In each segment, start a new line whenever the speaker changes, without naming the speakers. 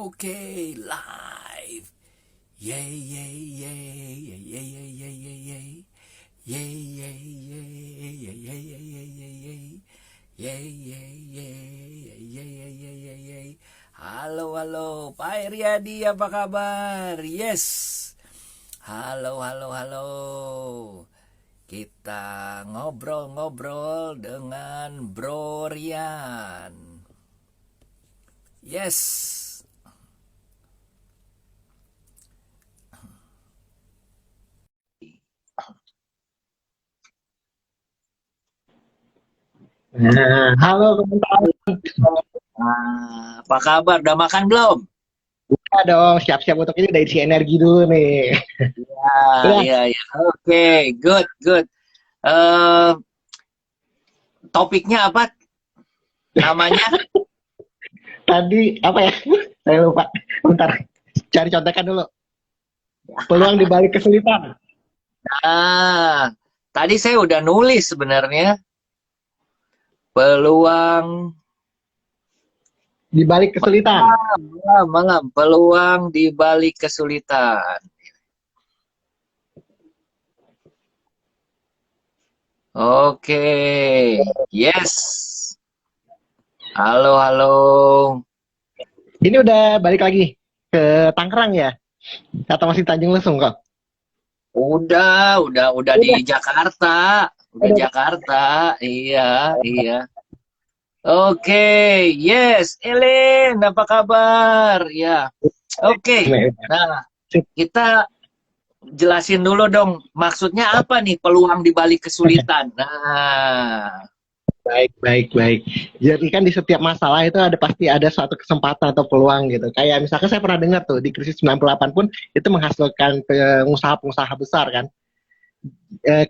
Okay, live. Yay, yay, yay, yay, yay, yay, yay, yay, yay. Yay, yay, yay, yay, yay, yay, yay, yay, yay. Yay, yay, yay, yay, yay, yay, yay, yay. Halo, halo, Pak Iriadi, apa kabar? Yes. Halo, halo, halo. Kita ngobrol-ngobrol dengan Bro Rian. Yes.
Halo teman-teman.
Apa kabar? Udah makan belum?
Udah dong, siap-siap untuk ini udah isi energi dulu nih. Udah,
Iya, iya. Oke, good, good. Eh, topiknya apa? Namanya?
tadi apa ya? Saya lupa. Bentar, cari contekan dulu. Peluang di balik kesulitan.
Tadi saya udah nulis sebenarnya. Peluang
Di balik kesulitan.
malam, peluang di balik kesulitan. Oke, yes. Halo, halo.
Ini udah balik lagi ke Tangerang ya? Atau masih Tanjung Lesung kok?
Udah di Jakarta. Udah Jakarta. Iya, iya. Oke, yes, Ellen, apa kabar? Ya, oke. Nah, kita jelasin dulu dong, maksudnya apa nih peluang di balik kesulitan? Nah,
Baik. Jadi kan di setiap masalah itu pasti ada suatu kesempatan atau peluang gitu. Kayak misalkan saya pernah dengar tuh di krisis 98 pun itu menghasilkan pengusaha-pengusaha besar kan.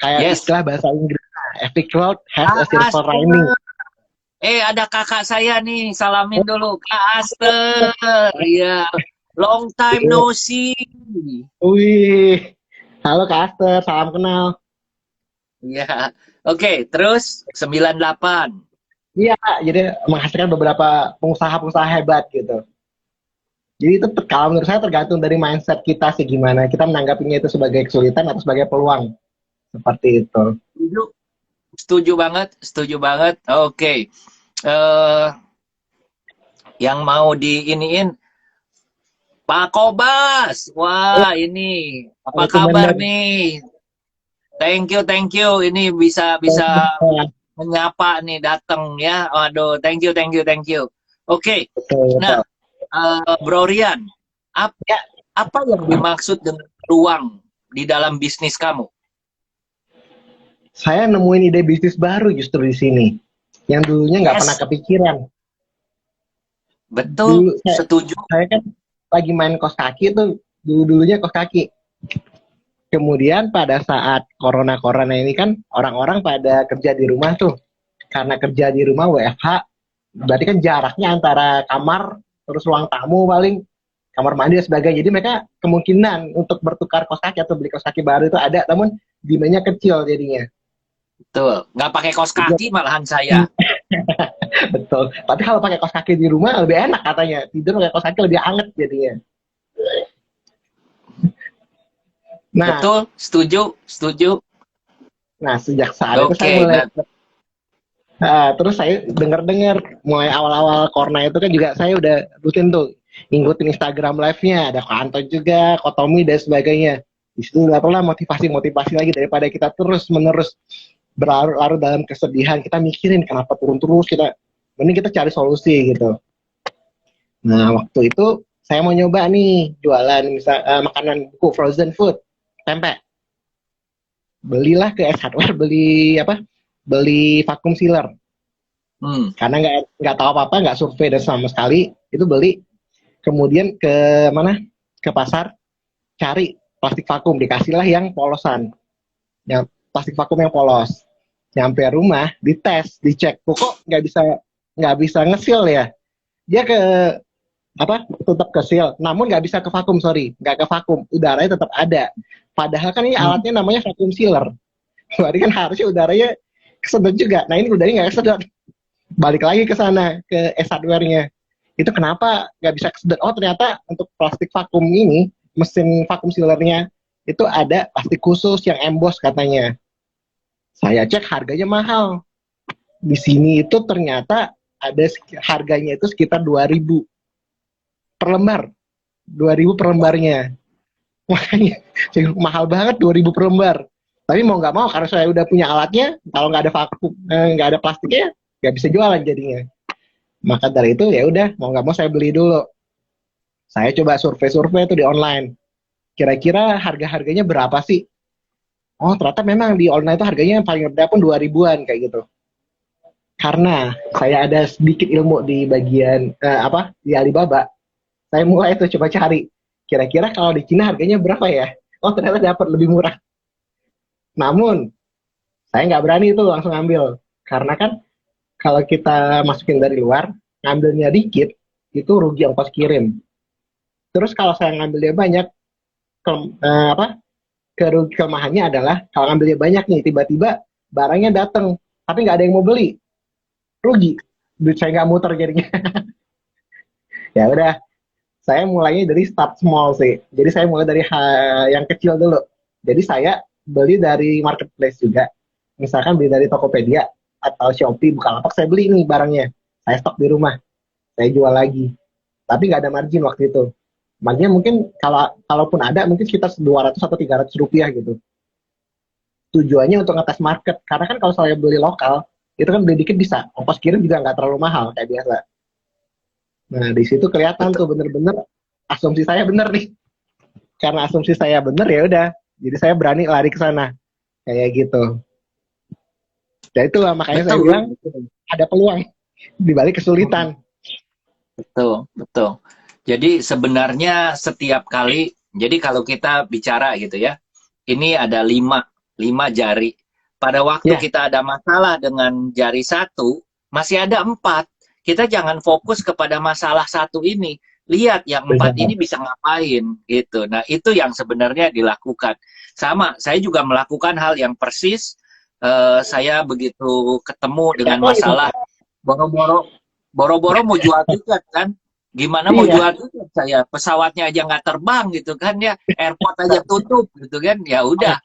Kayak
yes.
istilah bahasa Inggris, every cloud has a silver lining.
Ada kakak saya nih, salamin dulu, Kak Aster. Iya, long time no see.
Wih, halo Kak Aster, salam kenal.
Iya, oke, terus 98.
Iya, jadi menghasilkan beberapa pengusaha-pengusaha hebat gitu. Jadi itu kalau menurut saya tergantung dari mindset kita sih gimana kita menanggapinya itu sebagai kesulitan atau sebagai peluang. Seperti itu.
Setuju banget, setuju banget. Oke. Yang mau diiniin Pak Kobas. Wah, ini apa kabar nih? Thank you. Ini bisa menyapa nih datang ya. Waduh, thank you. Oke. Nah, Bro Rian, apa yang dimaksud dengan peluang di dalam bisnis kamu?
Saya nemuin ide bisnis baru justru di sini, yang dulunya nggak pernah kepikiran.
Betul, setuju.
Saya kan lagi main kos kaki tuh, dulunya kos kaki. Kemudian pada saat corona ini kan orang-orang pada kerja di rumah tuh, karena kerja di rumah WFH, berarti kan jaraknya antara kamar terus ruang tamu paling kamar mandi dan sebagainya. Jadi mereka kemungkinan untuk bertukar kos kaki atau beli kos kaki baru itu ada, namun demandnya kecil jadinya.
Betul, nggak pakai kos kaki malahan saya.
Betul, tapi kalau pakai kos kaki di rumah lebih enak katanya, tidur pakai kos kaki lebih anget jadinya.
Nah, betul, setuju.
Nah, sejak saat itu saya mulai terus saya dengar mulai awal-awal corona itu kan juga saya udah rutin tuh ngikutin Instagram live-nya, ada Kanto juga, Kotomi dan sebagainya. Di situ dapatlah motivasi lagi daripada kita terus-menerus berlarut-larut dalam kesedihan, kita mikirin kenapa turun terus, mending kita cari solusi gitu. Nah, waktu itu saya mau nyoba nih jualan makanan buku frozen food, tempe. Belilah ke S Hardware, beli vacuum sealer. Karena nggak tahu apa-apa, nggak survei dan sama sekali, itu beli. Kemudian ke pasar, cari plastik vakum, dikasihlah yang polosan, yang plastik vakum yang polos. Nyampe rumah, dites, dicek, kok nggak bisa ngesil ya. Dia tetap ke seal, namun nggak bisa ke vakum, nggak ke vakum, udaranya tetap ada. Padahal kan ini alatnya namanya vacuum sealer. Berarti kan harusnya udaranya kesedot juga. Nah ini udaranya nggak kesedot. Balik lagi ke sana, ke S Hardware-nya. itu kenapa nggak bisa kesedot. Oh ternyata untuk plastik vakum ini, mesin vakum sealernya itu ada plastik khusus yang emboss katanya. Saya cek harganya mahal. Di sini itu ternyata ada harganya itu sekitar 2.000 per lembar. 2.000 per lembarnya. Makanya mahal banget 2.000 per lembar. Tapi mau nggak mau karena saya udah punya alatnya, kalau nggak ada vakum, nggak ada plastiknya, nggak bisa jualan jadinya. Maka dari itu ya udah mau nggak mau saya beli dulu. Saya coba survei-survei itu di online. Kira-kira harga-harganya berapa sih? Oh ternyata memang di online itu harganya yang paling rendah pun 2.000-an kayak gitu. Karena saya ada sedikit ilmu di bagian apa di Alibaba, saya mulai itu coba cari. Kira-kira kalau di Cina harganya berapa ya? Oh ternyata dapat lebih murah. Namun saya nggak berani itu langsung ambil. Karena kan kalau kita masukin dari luar, ngambilnya dikit, itu rugi ongkos kirim. Terus kalau saya ngambilnya banyak, ke, apa kelemahannya adalah kalau ngambilnya banyak nih, tiba-tiba barangnya datang, tapi nggak ada yang mau beli, rugi. Duit saya nggak muter jadinya. Ya udah, saya mulainya dari start small sih. Jadi saya mulai dari yang kecil dulu. Jadi saya beli dari marketplace juga. Misalkan beli dari Tokopedia atau Shopee, Bukalapak, saya beli nih barangnya. Saya stok di rumah, saya jual lagi. Tapi nggak ada margin waktu itu. Marginnya mungkin kalaupun ada mungkin sekitar 200 atau 300 rupiah gitu. Tujuannya untuk ngetes market. Karena kan kalau saya beli lokal, itu kan beli dikit bisa. Ongkos kirim juga nggak terlalu mahal kayak biasa. Nah, di situ kelihatan
Betul.
tuh bener-bener asumsi saya bener nih. Karena asumsi saya bener ya udah. Jadi saya berani lari ke sana. Kayak gitu. Dan itulah makanya saya
Betul.
bilang ada peluang di balik kesulitan.
Betul, betul. Jadi sebenarnya setiap kali, jadi kalau kita bicara gitu ya, ini ada lima jari. Pada waktu
Ya,
kita ada masalah dengan jari satu, masih ada empat. Kita jangan fokus kepada masalah satu ini. Lihat yang empat
benar.
ini bisa ngapain gitu. Nah itu yang sebenarnya dilakukan. Sama, saya juga melakukan hal yang persis. Saya begitu ketemu dengan
Oh, itu.
masalah boro-boro boro-boro mau jual tiket kan, gimana mau
Iya.
jual tiket, saya pesawatnya aja nggak terbang gitu kan ya, airport aja tutup gitu kan, ya udah.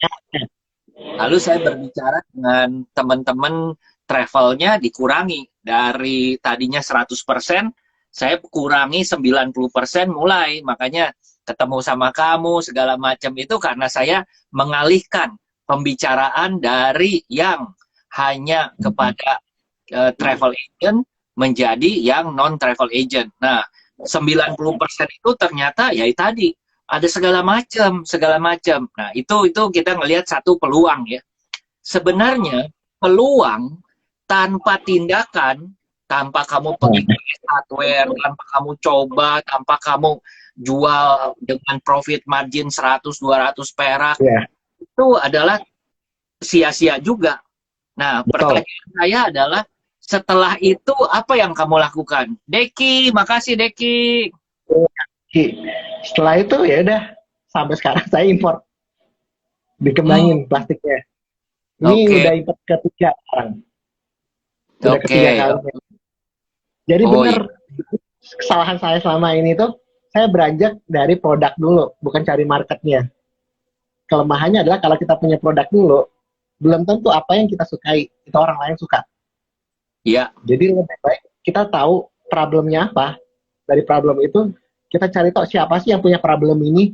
Lalu saya berbicara dengan teman-teman, travelnya dikurangi dari tadinya 100%, saya kurangi 90% mulai. Makanya ketemu sama kamu segala macam itu karena saya mengalihkan pembicaraan dari yang hanya kepada travel agent menjadi yang non travel agent. Nah, 90% itu ternyata ya tadi ada segala macam, segala macam. Nah, itu kita ngelihat satu peluang ya. Sebenarnya peluang tanpa tindakan, tanpa kamu pergi ke hardware, tanpa kamu coba, tanpa kamu jual dengan profit margin 100-200 perak,
Iya,
itu adalah sia-sia juga. Nah,
betul.
pertanyaan saya adalah setelah itu apa yang kamu lakukan? Deki, makasih Deki.
Setelah itu ya udah sampai sekarang saya import,
Hmm,
dikembangin plastiknya. Ini
oke,
udah import ketiga sekarang. Udah
oke.
ketiga kalinya. Jadi
Oh
bener
iya,
kesalahan saya selama ini tuh saya beranjak dari produk dulu, bukan cari marketnya. Kelemahannya adalah kalau kita punya produk dulu, belum tentu apa yang kita sukai itu orang lain suka.
iya,
Jadi lebih baik kita tahu problemnya apa. Dari problem itu kita cari tahu siapa sih yang punya problem ini.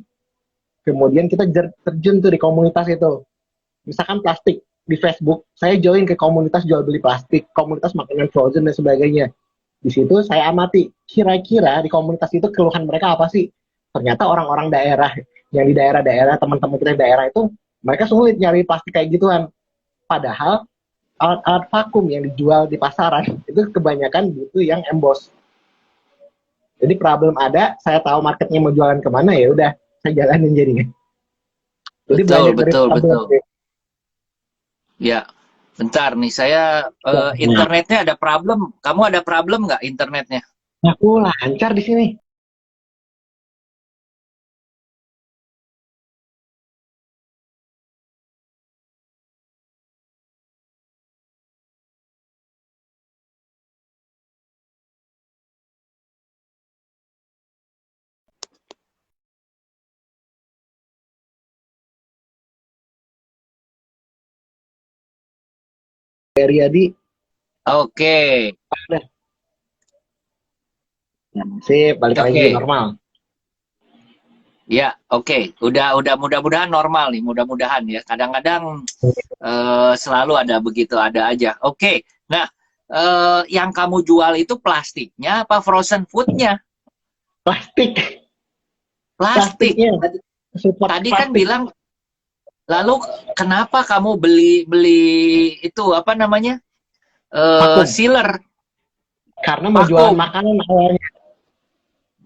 Kemudian kita terjun tuh di komunitas itu. Misalkan plastik di Facebook, saya join ke komunitas jual beli plastik, komunitas makanan frozen dan sebagainya. Di situ saya amati kira-kira di komunitas itu keluhan mereka apa sih. Ternyata orang-orang daerah yang di daerah-daerah, teman-teman kita di daerah itu mereka sulit nyari plastik kayak gituan. Padahal alat-alat vakum yang dijual di pasaran itu kebanyakan butuh yang emboss. Jadi problem ada, saya tahu marketnya mau jualan kemana, ya udah saya jalanin jadinya. Jadi
betul,
belajar dari
betul,
problem.
betul. Ya, bentar nih, saya
Nah,
internetnya ada problem. Kamu ada problem nggak internetnya?
aku lancar di sini. Riyadi.
Oke.
Udah. Sip, balik lagi
Oke.
normal.
Ya, oke. Udah mudah-mudahan normal nih, mudah-mudahan ya. Kadang-kadang selalu ada begitu, ada aja. Oke. Nah, yang kamu jual itu plastiknya apa frozen foodnya?
Plastik,
Plastik.
plastiknya,
Tadi,
support
tadi kan
plastik.
bilang, lalu kenapa kamu beli beli itu apa namanya?
Vakum.
Sealer,
Karena mau jualan
vakum.
makanan awalnya.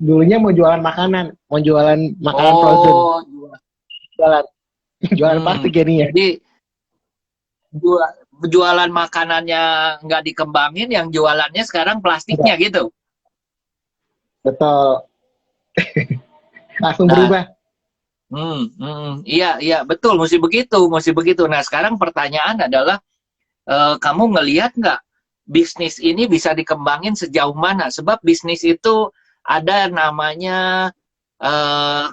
Dulunya mau jualan makanan frozen.
Oh,
Jualan, jualan plastik jadinya.
jadi jualan makanannya nggak dikembangin, yang jualannya sekarang plastiknya
Enggak,
gitu.
betul. Langsung
Nah,
berubah.
iya, iya, betul, mesti begitu, mesti begitu. Nah, sekarang pertanyaan adalah, kamu ngelihat nggak bisnis ini bisa dikembangin sejauh mana? Sebab bisnis itu ada namanya eh,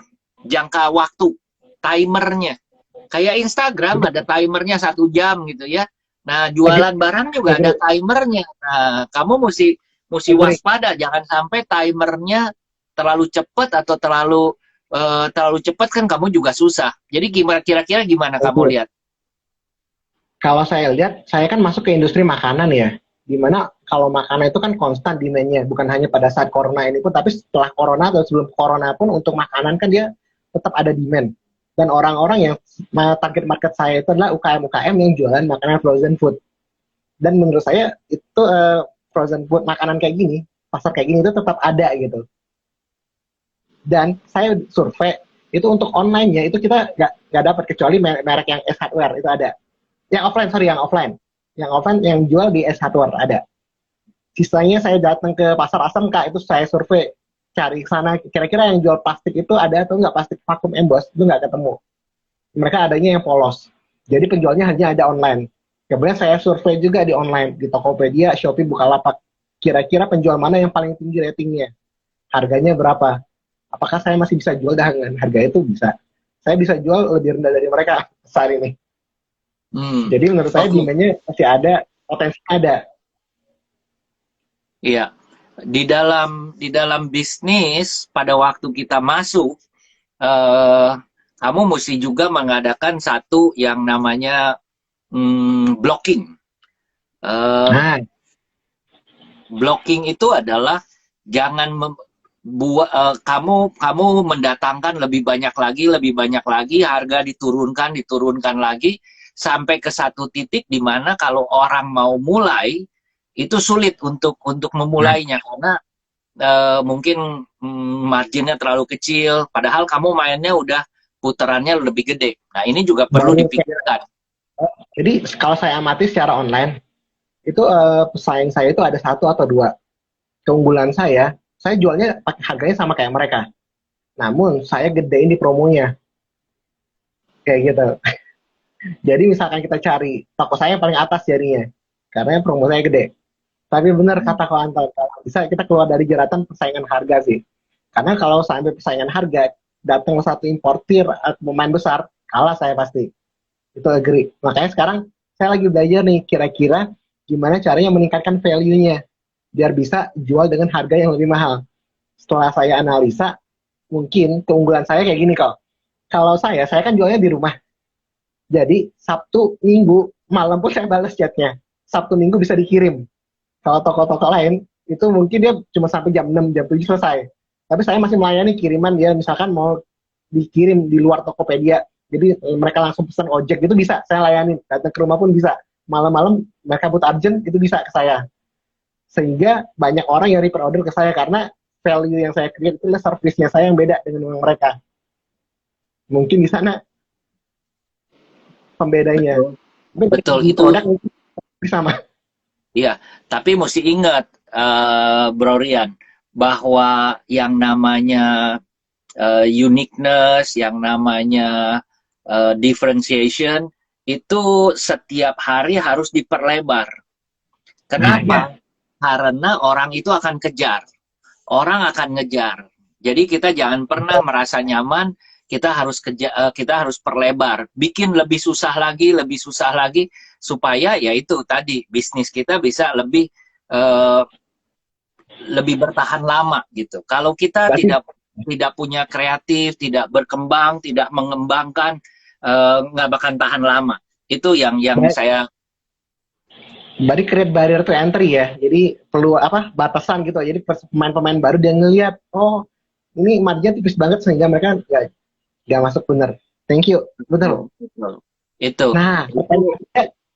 jangka waktu, timernya. Kayak Instagram ada timernya 1 jam gitu ya. Nah,
Agree,
jualan barang juga ada
agree,
timernya. Nah, kamu mesti
agree.
waspada, jangan sampai timernya terlalu cepat atau terlalu cepat kan kamu juga susah. Jadi gimana kira-kira gimana kamu
Betul.
lihat?
Kalau saya lihat, saya kan masuk ke industri makanan ya. Dimana kalau makanan itu kan konstan demand-nya. Bukan hanya pada saat corona ini pun, tapi setelah corona atau sebelum corona pun untuk makanan kan dia tetap ada demand. Dan orang-orang yang target market saya itu adalah UKM-UKM yang jualan makanan frozen food. Dan menurut saya itu frozen food makanan kayak gini, pasar kayak gini itu tetap ada gitu. Dan saya survei itu untuk online-nya itu kita nggak dapat kecuali merek yang S hardware itu ada. Yang offline, sorry, yang offline. Yang offline yang jual di S hardware ada. Sisanya saya datang ke pasar Asmk itu saya survei cari sana kira-kira yang jual plastik itu ada atau nggak, plastik vakum emboss itu nggak ketemu. Mereka adanya yang polos. Jadi penjualnya hanya ada online. Kemudian saya survei juga di online di Tokopedia, Shopee, Bukalapak. Kira-kira penjual mana yang paling tinggi ratingnya? Harganya berapa? Apakah saya masih bisa jual dengan harga itu? Bisa. Saya bisa jual lebih rendah dari mereka saat ini.
Hmm,
Jadi menurut saya
oke,
demand-nya masih ada, potensi ada.
iya. Di dalam bisnis pada waktu kita masuk, eh, kamu mesti juga mengadakan satu yang namanya blocking. Eh,
Nah,
Blocking itu adalah jangan kamu mendatangkan lebih banyak lagi, harga diturunkan lagi sampai ke satu titik di mana kalau orang mau mulai itu sulit untuk
nah,
memulainya karena mungkin marginnya terlalu kecil, padahal kamu mainnya udah putarannya lebih gede. Nah, ini juga perlu
baru
dipikirkan.
jadi kalau saya amati secara online itu pesaing saya itu ada satu atau dua. Keunggulan saya jualnya pakai harganya sama kayak mereka. Namun saya gedein di promonya kayak gitu. Jadi misalkan kita cari toko saya yang paling atas jadinya, karena promo saya gede. Tapi benar kata kau Anton, kalau bisa kita keluar dari jeratan persaingan harga sih. Karena kalau sampai persaingan harga, datang satu importir atau pemain besar, kalah saya pasti. Itu agree. Makanya sekarang saya lagi belajar nih, kira-kira gimana caranya meningkatkan value-nya, biar bisa jual dengan harga yang lebih mahal. Setelah saya analisa, mungkin keunggulan saya kayak gini kok. Kalau saya kan jualnya di rumah. Jadi Sabtu, Minggu, malam pun saya balas chatnya. Sabtu, Minggu bisa dikirim. Kalau toko-toko lain, itu mungkin dia cuma sampai jam 6, jam 7 selesai. Tapi saya masih melayani kiriman dia, misalkan mau dikirim di luar Tokopedia. Jadi mereka langsung pesan ojek, itu bisa saya layani. Datang ke rumah pun bisa. Malam-malam mereka butuh urgent, itu bisa ke saya. Sehingga banyak orang yang repeat order ke saya, karena value yang saya create itu adalah service-nya saya yang beda dengan mereka. Mungkin di sana pembedanya.
Betul.
Tapi dari
Betul
segi
itu.
produk mungkin sama.
Iya, tapi mesti ingat, Bro Rian, bahwa yang namanya uniqueness, yang namanya differentiation, itu setiap hari harus diperlebar.
Nah, ya.
Kenapa? Karena orang itu akan kejar. Orang akan ngejar. Jadi kita jangan pernah merasa nyaman kita harus perlebar, bikin lebih susah lagi supaya ya itu tadi bisnis kita bisa eh, lebih bertahan lama gitu. Kalau kita
Berarti
tidak punya kreatif, tidak berkembang, tidak mengembangkan, nggak bakal tahan lama. Itu yang saya.
berarti create barrier to entry ya. Jadi perlu apa batasan gitu. Jadi pemain-pemain baru dia ngelihat, oh ini marginnya tipis banget sehingga mereka nggak masuk bener. Thank you, betul.
Itu.
Nah,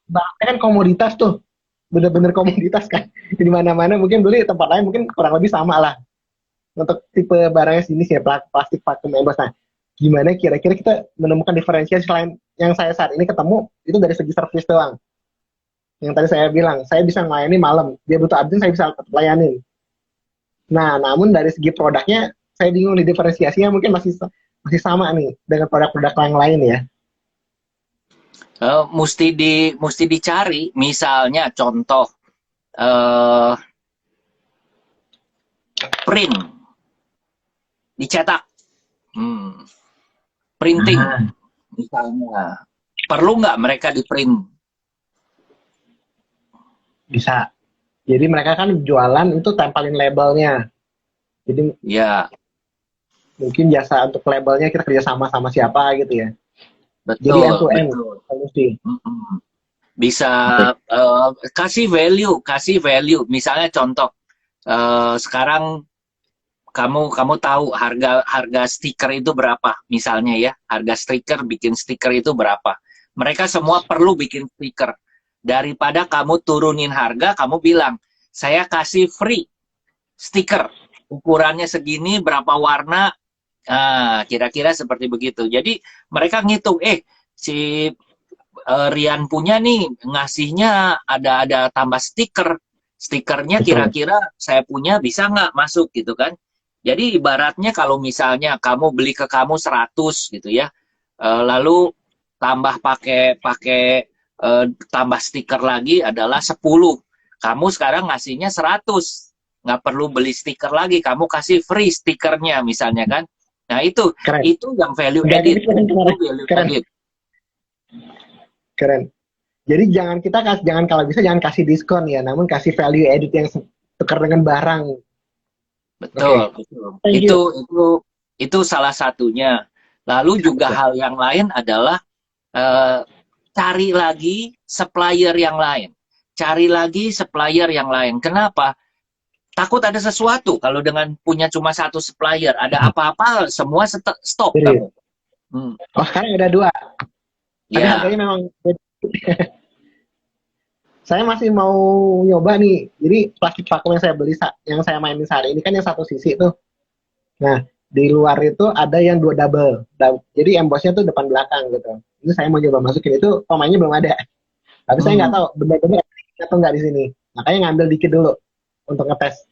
bahkan kan komoditas tuh, bener-bener komoditas kan. Di mana-mana mungkin beli tempat lain mungkin kurang lebih sama lah. Untuk tipe barangnya sini sih plastik vakum embos. Nah, gimana kira-kira kita menemukan diferensiasi selain yang saya saat ini ketemu itu dari segi servis doang. Yang tadi saya bilang, saya bisa melayani malam, dia butuh admin, saya bisa layanin. Nah, namun dari segi produknya, saya bingung nih diferensiasinya mungkin masih sama nih dengan produk-produk yang lain ya.
Mesti dicari, misalnya contoh print, dicetak, printing, misalnya, perlu nggak mereka di print?
Bisa. Jadi mereka kan jualan itu tempelin labelnya. Jadi
Ya,
mungkin jasa untuk labelnya kita kerjasama sama siapa gitu ya. Jadi
betul,
end to end
betul.
solusi.
Bisa kasih value. Misalnya contoh, sekarang kamu tahu harga stiker itu berapa, misalnya ya, harga stiker, bikin stiker itu berapa. Mereka semua perlu bikin stiker. Daripada kamu turunin harga, kamu bilang, saya kasih free stiker, ukurannya segini, berapa warna, kira-kira seperti begitu. Jadi mereka ngitung, si Rian punya nih, ngasihnya ada tambah stikernya kira-kira saya punya bisa nggak masuk gitu kan. Jadi ibaratnya kalau misalnya kamu beli ke kamu 100 gitu ya, lalu tambah pakai tambah stiker lagi adalah 10. Kamu sekarang ngasihnya 100. Nggak perlu beli stiker lagi, kamu kasih free stikernya misalnya kan. Nah, itu
Keren.
yang value
Udah,
edit.
keren.
Itu value
Keren.
edit.
Keren. Jadi jangan kalau bisa jangan kasih diskon ya, namun kasih value edit yang tukar dengan barang.
Betul,
Okay.
betul. Itu salah satunya. Lalu juga hal yang lain adalah cari lagi supplier yang lain. Kenapa? Takut ada sesuatu kalau dengan punya cuma satu supplier, ada apa-apa semua stop kamu.
Oh, sekarang ada 2. Tapi
Ya.
harganya memang saya masih mau nyoba nih. Jadi plastik vakum yang saya beli, yang saya mainin saat ini kan yang satu sisi tuh. Nah, di luar itu ada yang 2 double. Jadi embossnya tuh depan belakang gitu. Ini saya mau coba masukin, itu pemainnya belum ada. Tapi saya nggak tahu benar-benar atau nggak di sini. Makanya ngambil dikit dulu untuk ngetes.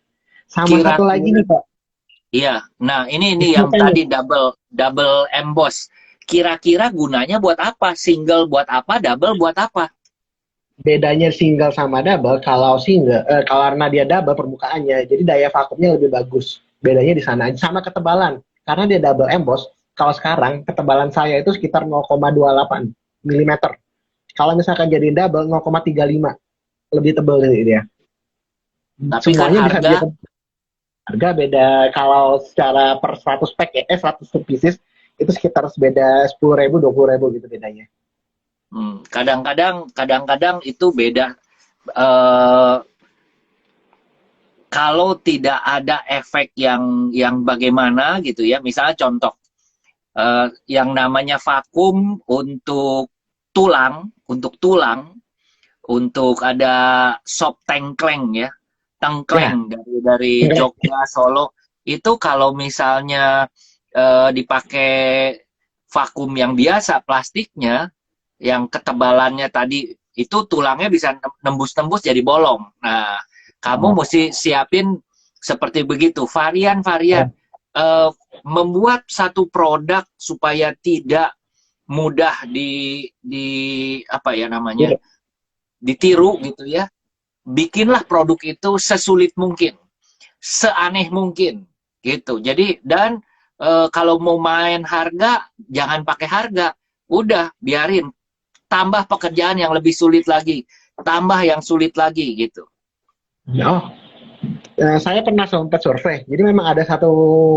Sama satu lagi nih Pak.
Iya, nah ini yang tadi double emboss. Kira-kira gunanya buat apa? Single buat apa? Double buat apa?
Bedanya single sama double, kalau single, karena dia double permukaannya, jadi daya vakumnya lebih bagus. Bedanya di sana aja, sama ketebalan. Karena dia double emboss, kalau sekarang ketebalan saya itu sekitar 0,28 mm. Kalau misalkan jadi double 0,35, lebih tebal dari dia.
Tapi
semuanya
kan
harga beda. Kalau secara per 100 pack 100 pieces itu sekitar beda 10.000 20.000 gitu bedanya.
Kadang-kadang itu beda. Kalau tidak ada efek yang bagaimana gitu ya, misalnya contoh yang namanya vakum untuk tulang, untuk ada sop tengkleng ya, tengkleng dari Jogja, Solo, itu kalau misalnya dipakai vakum yang biasa plastiknya, yang ketebalannya tadi itu tulangnya bisa nembus-nembus jadi bolong. Nah, kamu mesti siapin seperti begitu, varian-varian. Membuat satu produk supaya tidak mudah apa ya namanya, ditiru gitu ya. Bikinlah produk itu sesulit mungkin, seaneh mungkin gitu. Jadi dan kalau mau main harga, jangan pakai harga. Udah, biarin. Tambah pekerjaan yang lebih sulit lagi. Tambah yang sulit lagi, gitu.
Oh, saya pernah sempat survei. Jadi memang ada satu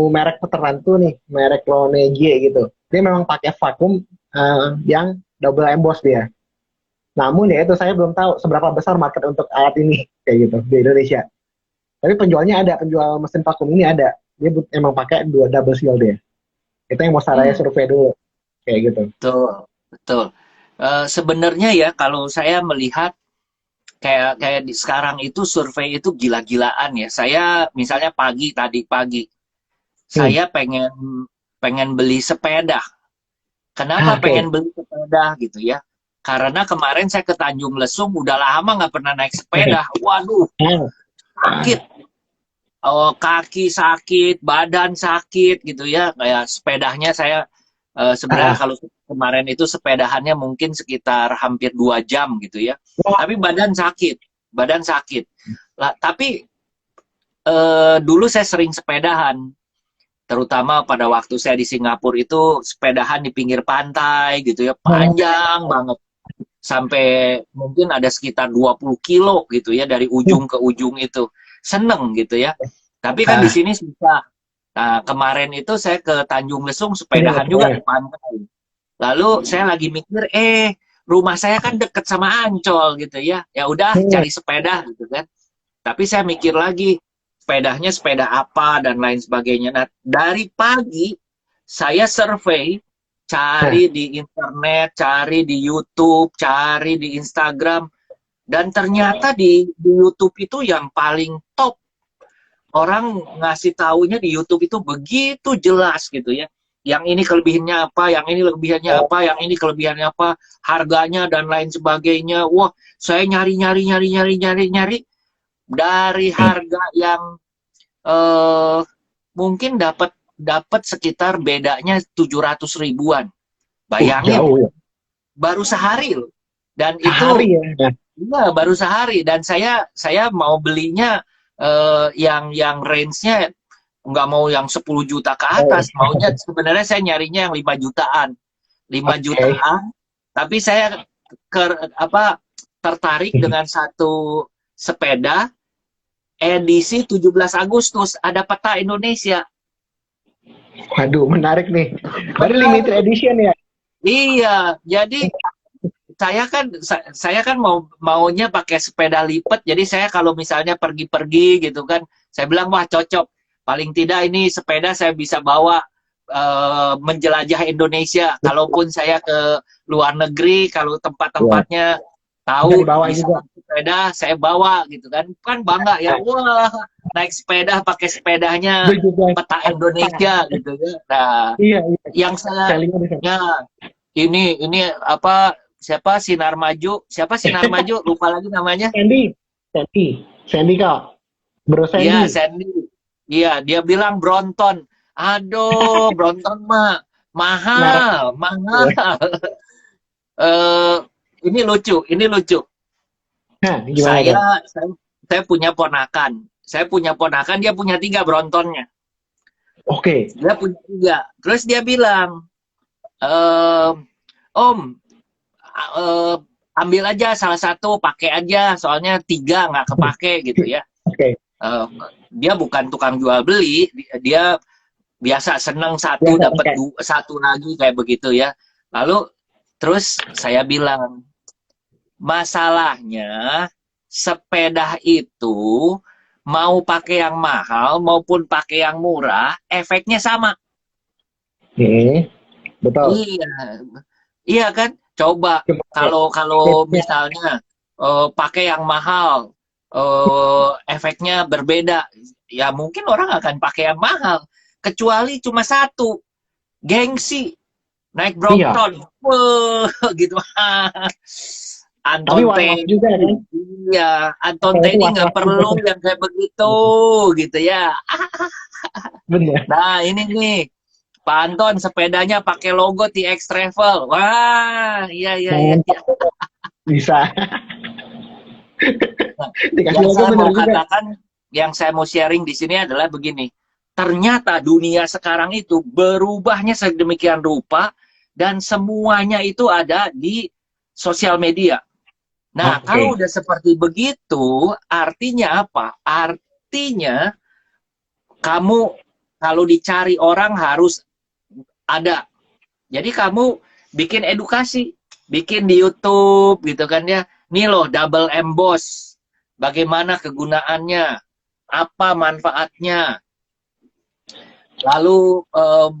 merek tertentu nih, merek Laneige gitu. Dia memang pakai vakum yang double emboss dia. Namun ya itu saya belum tahu seberapa besar market untuk alat ini kayak gitu di Indonesia. Tapi penjualnya ada, penjual mesin vakum ini ada. Dia emang pakai dua double seal dia. Itu yang mau saya
Hmm,
survei dulu kayak gitu.
betul, betul. Sebenarnya ya, kalau saya melihat kayak kayak di sekarang itu survei itu gila-gilaan ya. Saya misalnya tadi pagi,
Hmm.
saya pengen pengen beli sepeda. Kenapa
Oke.
pengen beli sepeda gitu ya? Karena kemarin saya ke Tanjung Lesung udah lama nggak pernah naik
Oke.
sepeda. Waduh,
Ah,
sakit. Oh, kaki sakit, badan sakit gitu ya. Kayak sepedanya saya sebenarnya
ah.
kalau kemarin itu sepedahannya mungkin sekitar hampir 2 jam gitu ya.
Wah,
Tapi badan sakit, badan sakit. Lah, tapi dulu saya sering sepedahan, terutama pada waktu saya di Singapura itu sepedahan di pinggir pantai gitu ya, panjang banget. Sampai mungkin ada sekitar 20 kilo gitu ya dari ujung ke ujung itu. Seneng gitu ya. Tapi kan di
ah,
sini susah. Nah, kemarin itu saya ke Tanjung Lesung
ini
sepedahan juga
betul.
di pantai. Lalu saya lagi mikir, rumah saya kan deket sama Ancol gitu ya. Ya udah
Hmm.
cari sepeda gitu kan. Tapi saya mikir lagi, sepedanya sepeda apa dan lain sebagainya. Nah, dari pagi saya survei,
Nah,
cari di internet, cari di YouTube, cari di Instagram, dan ternyata di YouTube itu yang paling top. Orang ngasih taunya di YouTube itu begitu jelas gitu ya. Yang ini kelebihannya apa, yang ini kelebihannya
oh,
apa, yang ini kelebihannya apa, harganya dan lain sebagainya. Wah, saya nyari dari harga yang eh, mungkin dapat dapat sekitar bedanya 700 ribuan. Bayangin,
jauh ya.
baru sehari loh. Dan
Sehari
itu
ya. Nah,
ya baru sehari dan saya mau belinya yang range-nya nggak mau yang 10 juta ke
oh,
atas, maunya sebenarnya saya nyarinya yang 5 jutaan. lima
oke.
jutaan, tapi saya ke apa tertarik dengan satu sepeda edisi 17 Agustus, ada peta Indonesia.
Waduh, menarik nih. Berarti
Benar.
limited edition ya?
Iya, jadi saya kan maunya pakai sepeda lipat. Jadi saya kalau misalnya pergi-pergi gitu kan, saya bilang wah cocok. Paling tidak ini sepeda saya bisa bawa menjelajah Indonesia. Kalaupun saya ke luar negeri, kalau
Iya.
tempat-tempatnya
Bisa
tahu
dibawa
bisa
juga.
naik sepeda, saya bawa gitu kan. Kan bangga ya. Wah, naik sepeda pakai sepedanya
17
peta
juta.
Indonesia gitu ya. Nah,
Iya, iya.
yang saya
Saya lihat di sana.
ya ini apa siapa Sinar Maju lupa lagi namanya.
Sandy. Sandy. Sandy kak. Bro
Iya,
Sandy.
Sandy. Iya, dia bilang Bronton. Aduh, Bronton mah
Merek.
mahal mahal.
Ya.
eh ini lucu.
Nah, gimana tuh?
Saya punya ponakan, dia punya 3 Brontonnya.
Oke.
Dia punya 3. Terus dia bilang, ehm, Om, eh, ambil aja salah satu, pakai aja, soalnya 3 nggak kepake gitu ya.
Oke.
Eh, dia bukan tukang jual beli, dia biasa seneng satu
Biasa
dapat
pakai.
satu lagi kayak begitu ya. Lalu terus saya bilang, masalahnya sepeda itu mau pakai yang mahal maupun pakai yang murah, efeknya sama.
Hmm, betul.
Iya, iya kan? Coba
Cuma kayak
kalau kalau
tipsnya.
misalnya pakai yang mahal, efeknya berbeda. Ya mungkin orang akan pakai yang mahal. Kecuali cuma satu, gengsi, naik
Iya.
Brompton. Wah, gitu.
Tapi
Anton
was-was
Teddy,
juga kan.
iya, Anton
Saya itu
Teddy nggak
was-was juga.
perlu yang kayak begitu, gitu ya.
Bener.
Nah, ini nih, Pak Anton sepedanya pakai logo TX Travel. Wah, iya iya iya. Iya.
Mantap. Bisa.
Nah,
Dikasih
yang
logo
saya
bener
mau
juga.
katakan, yang saya mau sharing di sini adalah begini. ternyata dunia sekarang itu berubahnya sedemikian rupa dan semuanya itu ada di sosial media. Nah, kalau udah seperti begitu, artinya apa? Artinya kamu kalau dicari orang harus ada. Jadi kamu bikin edukasi, bikin di YouTube gitu kan ya. Nih loh double emboss. Bagaimana kegunaannya? Apa manfaatnya? Lalu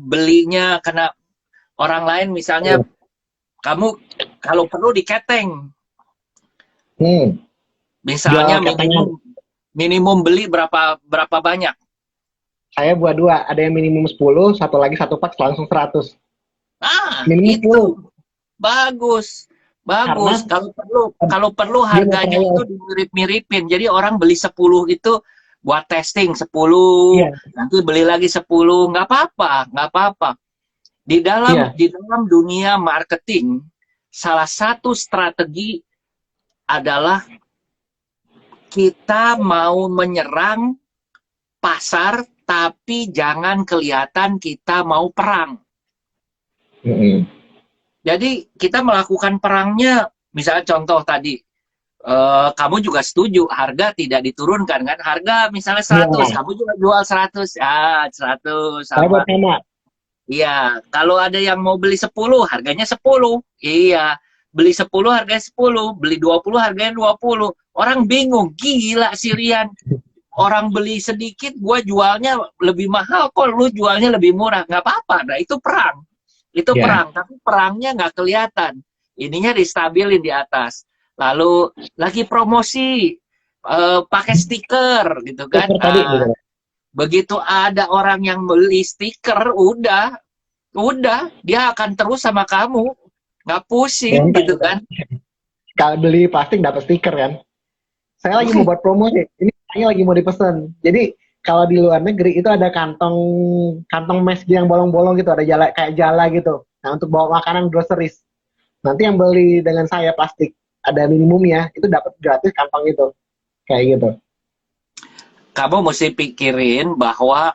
belinya karena orang lain misalnya kamu kalau perlu diketeng. Misalnya minimum beli berapa banyak?
Saya buat 2, ada yang minimum 10, satu lagi 1 pak langsung 100.
Minimum itu 10. Bagus. Kalau perlu harganya itu dimirip-miripin. Jadi orang beli 10 itu buat testing 10, nanti beli lagi 10, nggak apa-apa. Di dalam dunia marketing, salah satu strategi adalah kita mau menyerang pasar, tapi jangan kelihatan kita mau perang. Jadi kita melakukan perangnya, misalnya contoh tadi, kamu juga setuju harga tidak diturunkan kan? Harga misalnya 100, kamu juga jual 100, 100 sama. Iya, kalau ada yang mau beli 10, harganya 10. Iya, beli 10 harganya 10, beli 20 harganya 20. Orang bingung, gila si Rian. Orang beli sedikit, gua jualnya lebih mahal, kok lu jualnya lebih murah. Nggak apa-apa, nah itu perang. Itu perang, tapi perangnya nggak kelihatan. Ininya distabilin di atas. Lalu lagi promosi, pakai stiker gitu kan. Begitu ada orang yang beli stiker, udah dia akan terus sama kamu, nggak pusing gitu kan.
Kalau beli plastik dapat stiker kan. Saya lagi mau buat promo nih, ini saya lagi mau dipesan. Jadi kalau di luar negeri itu ada kantong mes yang bolong-bolong gitu, ada kayak jala gitu. Nah, untuk bawa makanan groceries. Nanti yang beli dengan saya plastik, ada minimumnya, itu dapat gratis kantong itu. Kayak gitu.
Kamu mesti pikirin bahwa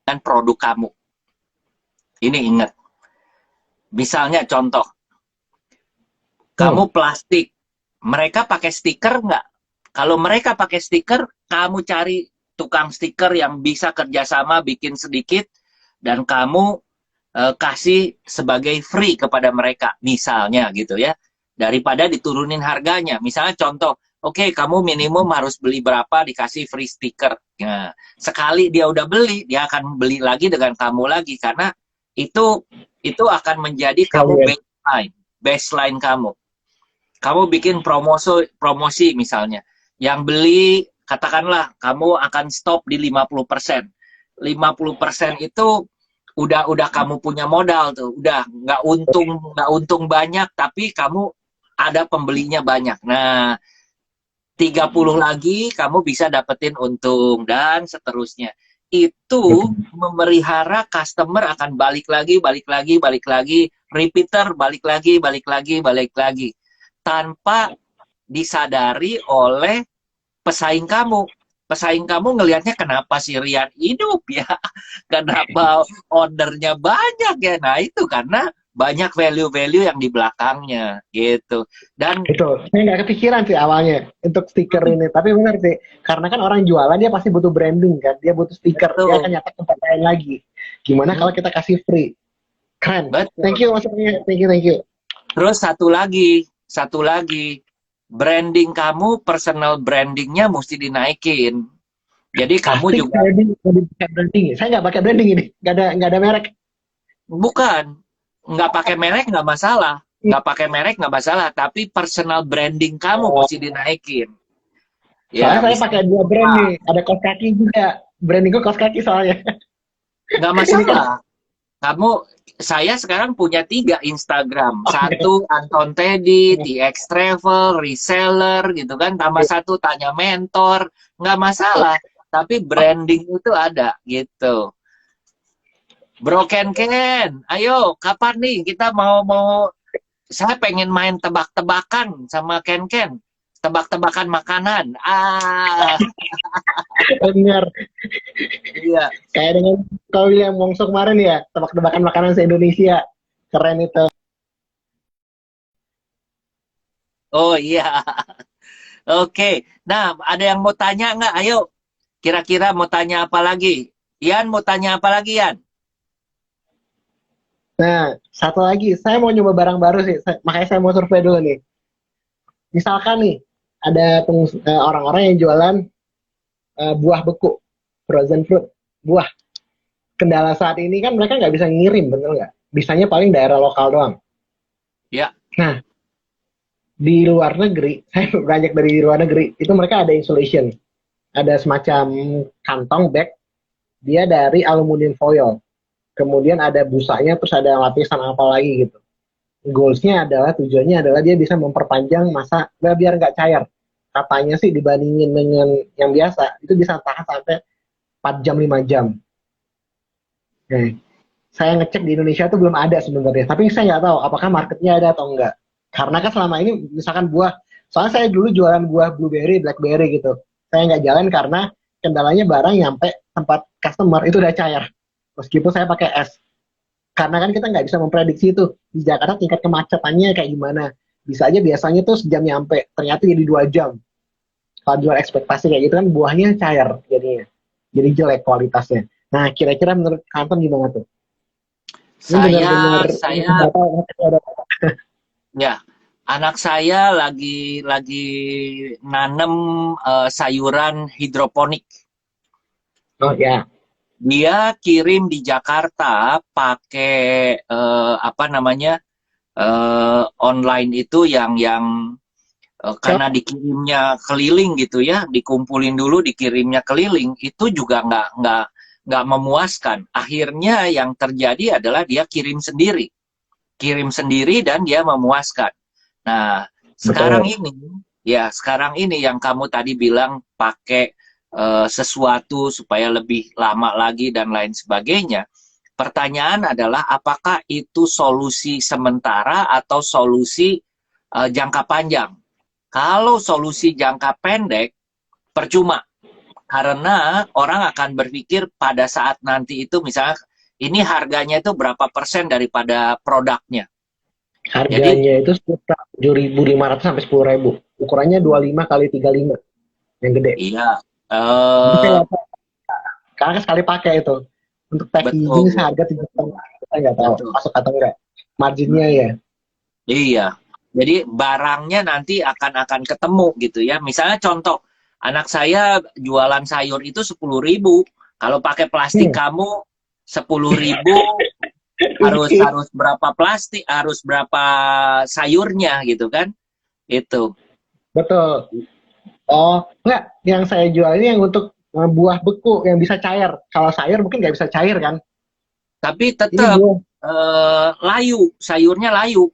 dengan produk kamu. Ini ingat. Misalnya contoh, kamu plastik, mereka pakai stiker nggak? Kalau mereka pakai stiker, kamu cari tukang stiker yang bisa kerjasama bikin sedikit, dan kamu kasih sebagai free kepada mereka, misalnya gitu ya. Daripada diturunin harganya. Misalnya contoh, oke, kamu minimum harus beli berapa, dikasih free stiker. Nah, sekali dia udah beli, dia akan beli lagi dengan kamu lagi, karena itu akan menjadi kamu baseline kamu. Kamu bikin promosi misalnya. Yang beli, katakanlah, kamu akan stop di 50%. 50% itu udah kamu punya modal tuh. Udah nggak untung banyak, tapi kamu ada pembelinya banyak. Nah, 30 lagi kamu bisa dapetin untung, dan seterusnya. Itu memelihara customer akan balik lagi, repeater balik lagi. Tanpa disadari oleh pesaing kamu. Pesaing kamu ngelihatnya, kenapa si Rian hidup ya? Kenapa ordernya banyak ya? Nah, itu karena banyak value-value yang di belakangnya gitu. Dan
itu saya nggak kepikiran sih awalnya untuk stiker ini, tapi benar sih, karena kan orang jualan dia pasti butuh branding kan, dia butuh stiker, dia akan nyatet tempat lain lagi. Gimana kalau kita kasih free? Keren. Thank you maksudnya, thank you.
Terus satu lagi, branding kamu, personal brandingnya mesti dinaikin. Jadi kamu juga
branding. Saya nggak pakai branding ini, nggak ada merek.
Bukan, nggak pakai merek nggak masalah, tapi personal branding kamu mesti dinaikin.
Ya, soalnya saya pakai 2 brand nih, ada kaos kaki juga, brandingku kaos kaki soalnya.
Nggak masalah. Saya sekarang punya 3 Instagram. Satu Anton Teddy, TX Travel, reseller gitu kan. Tambah satu Tanya Mentor. Nggak masalah. Tapi branding itu ada gitu. Bro Ken, ayo kapan nih kita mau saya pengen main tebak-tebakan sama Ken. tebak-tebakan makanan. Ah,
Bener.
iya.
Kayak dengan kau yang Wongso kemarin ya, tebak-tebakan makanan se-Indonesia. Keren itu.
Oh iya. Oke. Nah, ada yang mau tanya nggak? Ayo. Kira-kira mau tanya apa lagi? Ian mau tanya apa lagi, Ian?
Nah, satu lagi, saya mau nyoba barang baru sih, makanya saya mau survei dulu nih. Misalkan nih, ada orang-orang yang jualan buah beku, frozen fruit, buah. Kendala saat ini kan mereka nggak bisa ngirim, bener nggak? Bisanya paling daerah lokal doang.
Ya.
Nah, di luar negeri, saya beranjak dari luar negeri, itu mereka ada insulation. Ada semacam kantong bag, dia dari aluminium foil. Kemudian ada busanya, terus ada lapisan apa lagi gitu. Goalsnya adalah, tujuannya adalah dia bisa memperpanjang masa, biar nggak cair. Katanya sih dibandingin dengan yang biasa, itu bisa tahan sampai 4 jam, 5 jam. Nah, saya ngecek di Indonesia itu belum ada sebenarnya, tapi saya nggak tahu apakah marketnya ada atau enggak. Karena kan selama ini misalkan buah, soalnya saya dulu jualan buah blueberry, blackberry gitu. Saya nggak jalan karena kendalanya barang nyampe tempat customer itu udah cair. Meskipun saya pakai es. Karena kan kita nggak bisa memprediksi itu di Jakarta tingkat kemacetannya kayak gimana. Bisa aja biasanya tuh sejam nyampe, ternyata jadi 2 jam. Kalau jual ekspektasi kayak gitu kan buahnya cair jadinya. Jadi jelek kualitasnya. Nah, kira-kira menurut kantor gimana tuh? Ini benar-benar
Saya ya, anak saya lagi nanem sayuran hidroponik.
oh ya,
Dia kirim di Jakarta pakai apa namanya online itu yang
siapa?
karena dikirimnya keliling gitu ya, dikumpulin dulu dikirimnya keliling itu juga nggak memuaskan. Akhirnya yang terjadi adalah dia kirim sendiri dan dia memuaskan. Nah, sekarang
Betul.
ini, ya sekarang ini yang kamu tadi bilang pakai sesuatu supaya lebih lama lagi dan lain sebagainya. Pertanyaan adalah apakah itu solusi sementara atau solusi jangka panjang? Kalau solusi jangka pendek, percuma. Karena orang akan berpikir pada saat nanti itu misalnya ini harganya itu berapa persen daripada produknya. Jadi
Harganya itu sekitar 7.500 sampai 10.000. Ukurannya 25 kali 35 yang gede.
iya,
Tapi saya
eh,
nggak tahu, karena kan sekali pakai itu. Untuk packaging
betul,
seharga 7 juta, kita nggak tahu
betul.
masuk atau enggak. Marginnya ya.
Mm-mm. Iya. Jadi barangnya nanti akan ketemu gitu ya. Misalnya contoh, anak saya jualan sayur itu 10.000. Kalau pakai plastik
Hmm.
kamu 10.000 harus harus berapa plastik, harus berapa sayurnya gitu kan? Itu.
Betul. Oh, enggak. Yang saya jual ini yang untuk buah beku yang bisa cair. Kalau sayur mungkin nggak bisa cair kan.
Tapi
Ini
tetap
buah.
layu, sayurnya layu.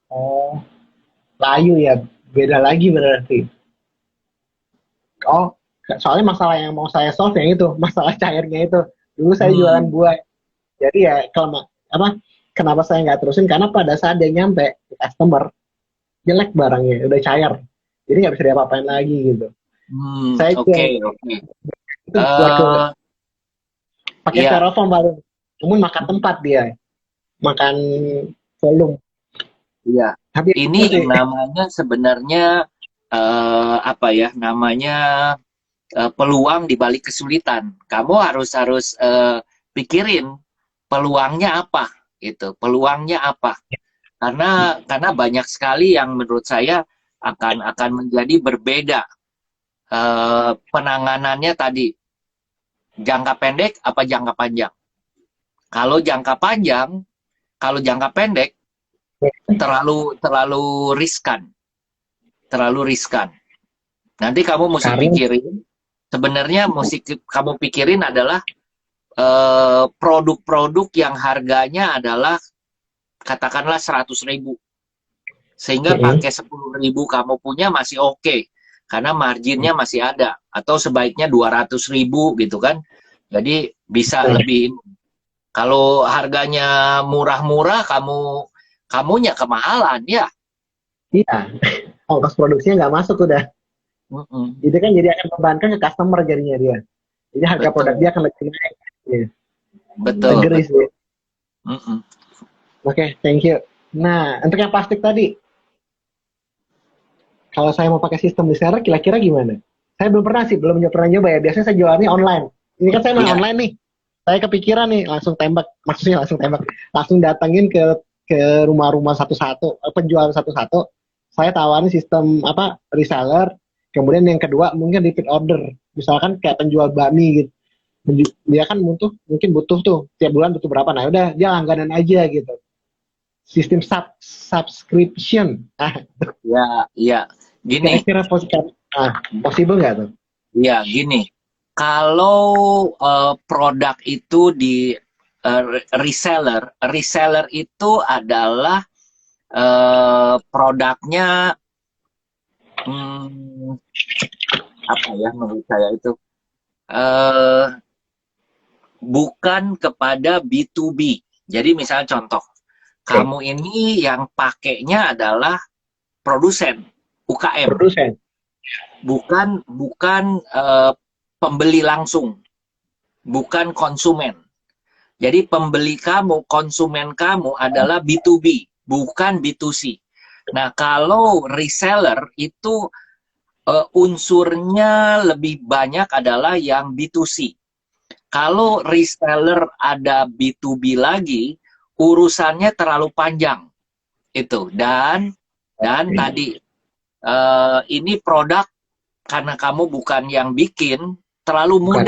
Oh, layu ya. Beda lagi berarti. Oh, soalnya masalah yang mau saya solve yang itu, masalah cairnya itu. Dulu saya jualan
Hmm.
buah. Jadi ya kalau apa? Kenapa saya nggak terusin? Karena pada saat dia nyampe ke customer, jelek barangnya, udah cair. Jadi nggak bisa diapa-apain lagi gitu. Saya
Oke,
jual
oke.
itu jual ke
Eh,
pakai
ya,
styrofoam paling. Namun makan tempat dia, makan volume.
iya.
Tapi
Ini
itu sih,
yang namanya sebenarnya apa ya? Namanya peluang di balik kesulitan. Kamu harus harus pikirin peluangnya apa, gitu. Peluangnya apa? Karena banyak sekali yang menurut saya akan menjadi berbeda penanganannya tadi jangka pendek apa jangka panjang. Kalau jangka panjang, kalau jangka pendek terlalu terlalu riskan, terlalu riskan. Nanti kamu mesti
karena
pikirin, sebenarnya mesti kamu pikirin adalah produk-produk yang harganya adalah katakanlah 100.000. Sehingga pakai 10.000 kamu punya masih oke. Karena marginnya masih ada. Atau sebaiknya 200.000 gitu kan. Jadi bisa lebih. Kalau harganya murah-murah kamunya kemahalan ya.
iya, ongkos produksinya nggak masuk udah.
Mm-mm.
Jadi kan jadi akan membebankan ke customer jadinya dia. Jadi harga produk dia
Betul,
akan lebih naik. Ya,
betul,
agree
betul.
sih.
Mm-mm.
Oke, thank you. Nah, untuk yang plastik tadi, kalau saya mau pakai sistem reseller, kira-kira gimana? Saya belum pernah sih, belum pernah nyoba ya. Biasanya saya jualannya online. Ini kan saya main
Ya,
online nih. Saya kepikiran nih, langsung tembak. Maksudnya langsung tembak. Langsung datengin ke rumah-rumah satu-satu, penjual satu-satu. Saya tawarin sistem apa reseller. Kemudian yang kedua mungkin repeat order. Misalkan kayak penjual bakmi gitu. Dia kan mungkin butuh tuh tiap bulan butuh berapa. Nah, udah dia langganan aja gitu. Sistem subscription.
ya, ya. Gini,
Kira-kira possible nggak tuh?
ya, gini. Kalau produk itu di reseller, reseller itu adalah produknya hmm, apa ya menurut saya itu eh, bukan kepada B2B. Jadi misalnya contoh,
Oke,
kamu ini yang pakainya adalah produsen UKM,
produsen.
bukan bukan pembeli langsung, bukan konsumen. Jadi pembeli kamu, konsumen kamu adalah B2B, bukan B2C. Nah, kalau reseller itu unsurnya lebih banyak adalah yang B2C. Kalau reseller ada B2B lagi, urusannya terlalu panjang itu. Dan tadi ini produk karena kamu bukan yang bikin,
Bukan.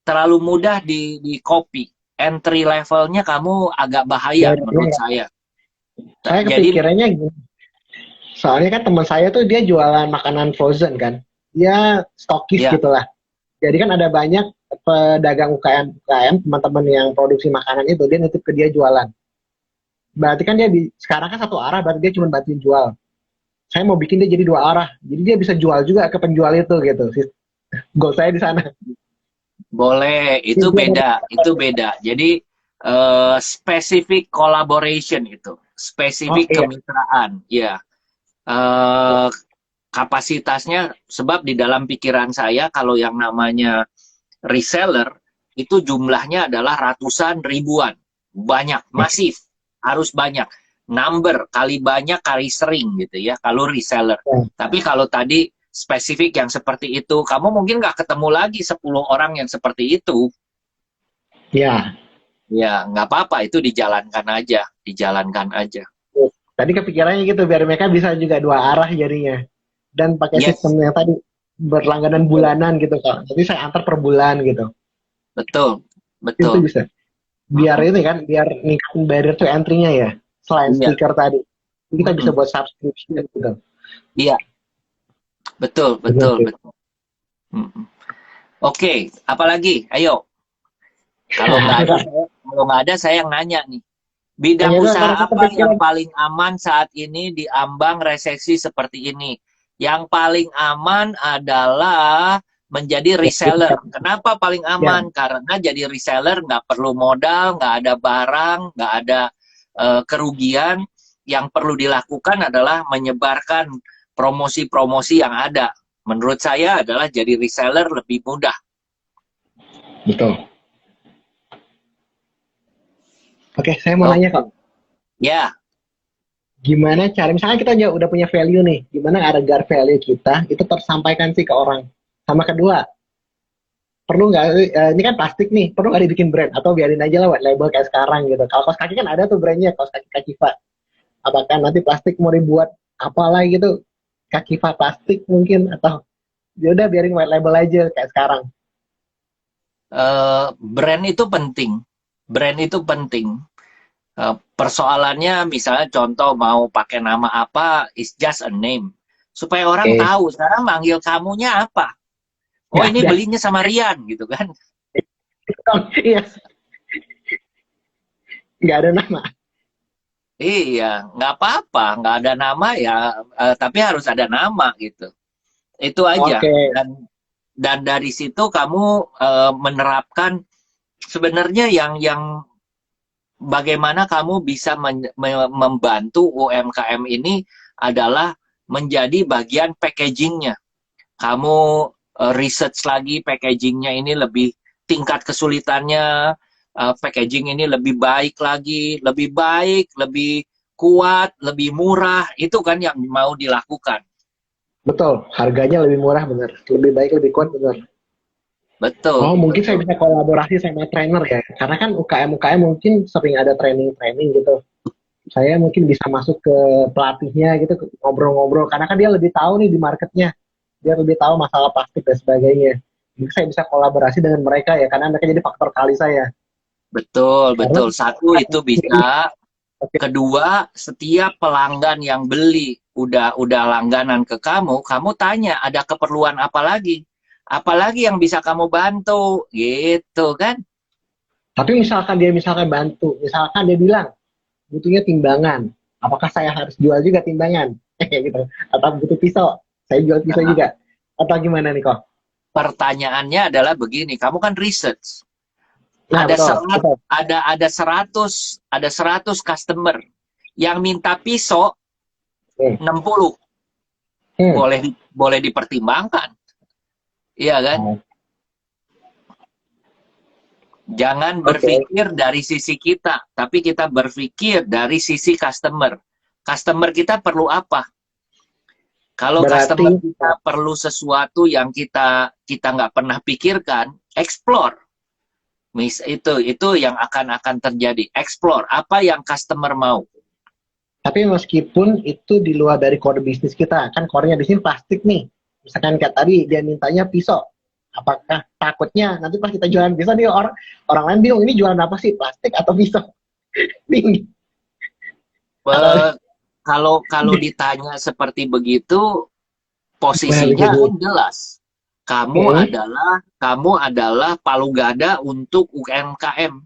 terlalu mudah di copy. Entry levelnya kamu agak bahaya
Bayarnya
menurut
ya.
saya.
Saya
Jadi
kepikirannya gini. Soalnya kan teman saya tuh dia jualan makanan frozen kan. Dia stokis
ya,
gitulah. Jadi kan ada banyak pedagang UKM teman-teman yang produksi makanan itu dia nitip ke dia jualan. Berarti kan sekarang kan satu arah berarti dia cuma bantuin jual. Saya mau bikin dia jadi dua arah. Jadi dia bisa jual juga ke penjual itu gitu. Goal saya di sana.
boleh, itu beda. Jadi spesifik collaboration itu,
Oh
spesifik
iya,
kemitraan, ya. Eh, kapasitasnya sebab di dalam pikiran saya kalau yang namanya reseller itu jumlahnya adalah ratusan ribuan, banyak,
oke.
masif, harus banyak. Number kali banyak kali sering gitu ya kalau reseller.
Ya.
Tapi kalau tadi spesifik yang seperti itu, kamu mungkin nggak ketemu lagi 10 orang yang seperti itu.
Ya.
Ya, nggak apa-apa, itu dijalankan aja, dijalankan aja.
Tadi kepikirannya gitu biar mereka bisa juga dua arah jadinya. Dan pakai
Yes,
sistem yang tadi berlangganan
betul,
bulanan gitu kan. Jadi saya antar per bulan gitu.
betul,
Itu
betul.
bisa. Biar
Mm-mm.
ini kan, biar ningkatin barrier to entry-nya ya. Selain
Iya,
stiker tadi. Kita bisa
mm-mm.
buat subscription gitu.
Iya, betul,
Bener
betul,
sih.
betul. Mm-mm. Oke, apalagi? Ayo. Kalau nggak ada, kalau nggak ada, saya yang nanya nih. Bidang
Hanya itu
usaha
karena saya
apa yang
kepikiran.
paling aman saat ini di ambang resesi seperti ini? Yang paling aman adalah menjadi reseller. Kenapa paling
Ya,
aman? Karena jadi reseller nggak perlu modal, nggak ada barang, nggak ada kerugian. Yang perlu dilakukan adalah menyebarkan promosi-promosi yang ada. Menurut saya adalah jadi reseller lebih mudah.
betul. Oke, saya mau nanya kok.
Oke. Ya,
Gimana cara, misalnya kita udah punya value nih, gimana agar value kita itu tersampaikan sih ke orang. Sama kedua, perlu nggak, ini kan plastik nih, perlu nggak dibikin brand atau biarin aja lah white label kayak sekarang gitu. Kalau kaos kaki kan ada tuh brandnya, kaos kaki Kakiva. Apakah nanti plastik mau dibuat apalah gitu, Kakiva plastik mungkin, atau ya udah biarin white label aja kayak sekarang.
brand itu penting. Brand itu penting. Persoalannya misalnya contoh mau pakai nama apa, is just a name. Supaya orang
Oke,
tahu, sekarang manggil kamunya apa? Oh
nggak
ini
ada.
belinya sama Rian gitu kan.
Iya, nggak ada nama.
Iya, nggak apa-apa, nggak ada nama ya, tapi harus ada nama gitu. Itu aja.
Oke,
Dan dari situ kamu menerapkan sebenarnya yang bagaimana kamu bisa membantu UMKM ini adalah menjadi bagian packagingnya. Kamu research lagi packagingnya ini lebih tingkat kesulitannya, packaging ini lebih baik lagi, lebih baik, lebih kuat, lebih murah, itu kan yang mau dilakukan.
Betul, harganya lebih murah bener. Lebih baik, lebih kuat bener. Oh,
Betul,
mungkin saya
betul.
bisa kolaborasi sama trainer ya. Karena kan UKM-UKM mungkin sering ada training-training gitu. Saya mungkin bisa masuk ke pelatihnya gitu, ngobrol-ngobrol. Karena kan dia lebih tahu nih di marketnya. Dia lebih tahu masalah plastik dan sebagainya. Mungkin saya bisa kolaborasi dengan mereka ya, karena mereka jadi faktor kali saya.
Betul,
Karena
betul. Satu itu bisa. Kedua, setiap pelanggan yang beli udah langganan ke kamu, kamu tanya ada keperluan apa lagi? Apalagi yang bisa kamu bantu, gitu kan?
tapi misalkan bantu, misalkan dia bilang butuhnya timbangan, apakah saya harus jual juga timbangan? Gitu. Atau butuh pisau, saya jual pisau
Nah,
juga. Atau gimana nih kok?
pertanyaannya adalah begini, kamu kan research.
Nah,
Ada
betul,
serat,
betul.
ada 100 customer yang minta pisau
Hmm.
60.
Hmm.
Boleh dipertimbangkan. Iya kan?
Oh,
Jangan
oke.
berpikir dari sisi kita, tapi kita berpikir dari sisi customer. Customer kita perlu apa? Kalau
Berarti
customer kita perlu sesuatu yang kita nggak pernah pikirkan, explore. Itu yang akan terjadi. Explore apa yang customer mau.
tapi meskipun itu di luar dari core bisnis kita, kan core-nya di sini plastik nih. Misalkan kayak tadi dia mintanya pisau. Apakah takutnya nanti pas kita jualan pisau nih orang lain bingung ini jualan apa sih, plastik atau pisau? Bingung. Atau
Eh, kalau ditanya seperti begitu,
gimana
posisinya
begitu?
kan jelas.
Oke.
Kamu adalah palu gada untuk UMKM.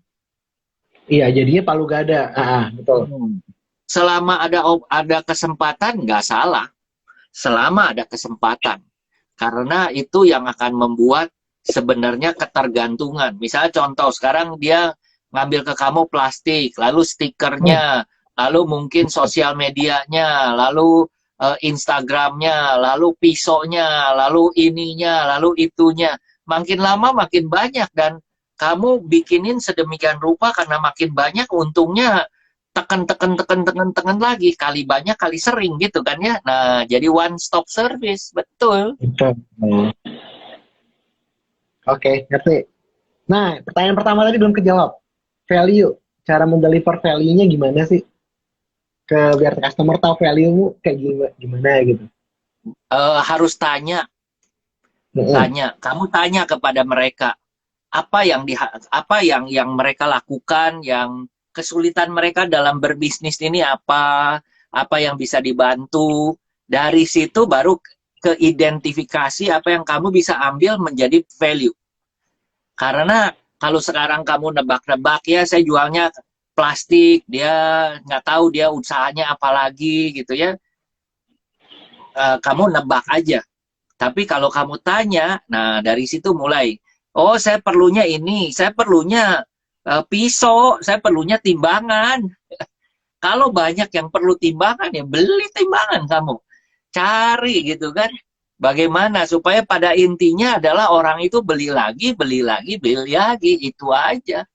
Iya, jadinya palu gada. Betul.
Selama ada kesempatan nggak salah. Selama ada kesempatan. Karena itu yang akan membuat sebenarnya ketergantungan. Misalnya contoh, sekarang dia ngambil ke kamu plastik, lalu
Hmm.
stikernya, lalu mungkin sosial medianya, lalu Instagramnya, lalu pisaunya, lalu ininya, lalu itunya. Makin lama makin banyak dan kamu bikinin sedemikian rupa karena makin banyak untungnya tekan lagi kali banyak kali sering gitu kan ya. Nah, jadi one stop service, betul.
Betul. Oke, ngerti. Nah, pertanyaan pertama tadi belum kejawab. Value. Cara mendeliver value-nya gimana sih? Biar customer tahu value-mu kayak gimana gitu.
Harus tanya,
Mm-mm.
kamu tanya kepada mereka apa yang mereka lakukan, yang kesulitan mereka dalam berbisnis ini apa yang bisa dibantu. Dari situ baru keidentifikasi apa yang kamu bisa ambil menjadi value. Karena kalau sekarang kamu nebak-nebak ya saya jualnya plastik, dia nggak tahu dia usahanya apa lagi gitu ya. Kamu nebak aja. Tapi kalau kamu tanya, nah dari situ mulai. Oh, saya perlunya ini, saya perlunya pisau, saya perlunya timbangan. Kalau banyak yang perlu timbangan, ya beli timbangan kamu. Cari gitu kan. Bagaimana supaya pada intinya adalah orang itu beli lagi, beli lagi, beli lagi. Itu aja.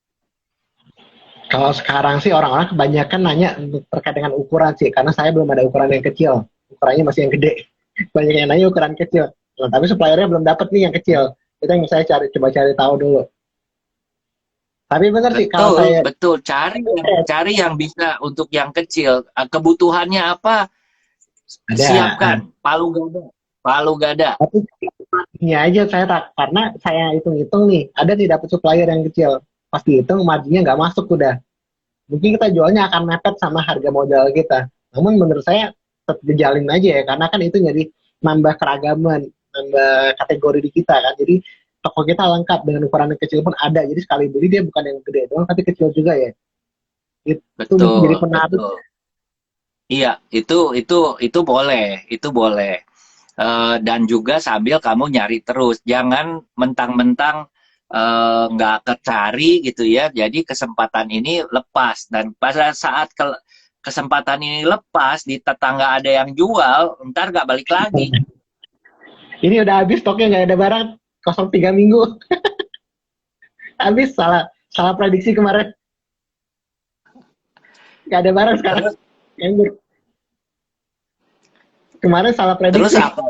Kalau sekarang sih orang-orang kebanyakan nanya terkait dengan ukuran sih, karena saya belum ada ukuran yang kecil. Ukurannya masih yang gede. Banyak yang nanya ukuran kecil. Nah, tapi suppliernya belum dapat nih yang kecil. Itu yang saya coba cari tahu dulu. Tapi benar sih kalau
Betul,
saya
betul. Cari yang bisa untuk yang kecil. Kebutuhannya apa?
ada.
Siapkan. Palu gada. Palu gada.
Tapi ini aja saya tak, karena saya hitung-hitung nih, ada nih dapat supplier yang kecil. Pasti hitung marginnya nggak masuk udah. Mungkin kita jualnya akan mepet sama harga modal kita. Namun menurut saya tetap dijalin aja ya, karena kan itu jadi nambah keragaman, nambah kategori di kita kan. Jadi toko kita lengkap dengan ukuran yang kecil pun ada. Jadi sekali beli dia bukan yang gede doang, tapi kecil juga ya. Itu mungkin jadi
Betul,
penarik.
betul. Iya, itu boleh, itu boleh. Dan juga sambil kamu nyari terus, jangan mentang-mentang nggak kecari gitu ya. Jadi kesempatan ini lepas dan pada saat kesempatan ini lepas, di tetangga ada yang jual, ntar nggak balik lagi.
Ini udah habis stoknya, nggak ada barang, kosong 3 minggu. Habis, salah prediksi kemarin. Nggak ada barang sekarang.
Terus,
Nganggur. Kemarin salah
terus
prediksi.
apa?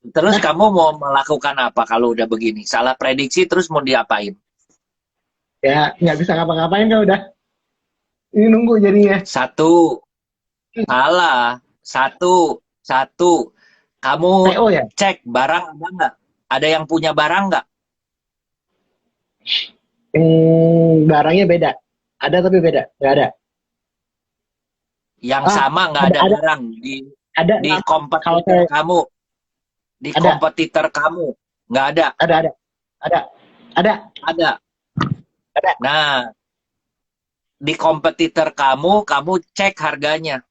Terus kamu mau melakukan apa kalau udah begini? Salah prediksi terus mau diapain?
Ya, nggak bisa ngapa-ngapain kan udah. Ini nunggu jadinya.
Satu, salah. Satu. Kamu
PO ya?
cek barang ada nggak? Ada yang punya barang nggak?
Barangnya beda. Ada tapi beda. Nggak ada.
Yang
Ah,
sama nggak ada
ada.
barang
Ada.
di
Kalau
kompetitor
saya
kamu, di
ada,
kompetitor kamu nggak ada.
ada. Ada.
Ada.
Ada.
Nah, di kompetitor kamu cek harganya.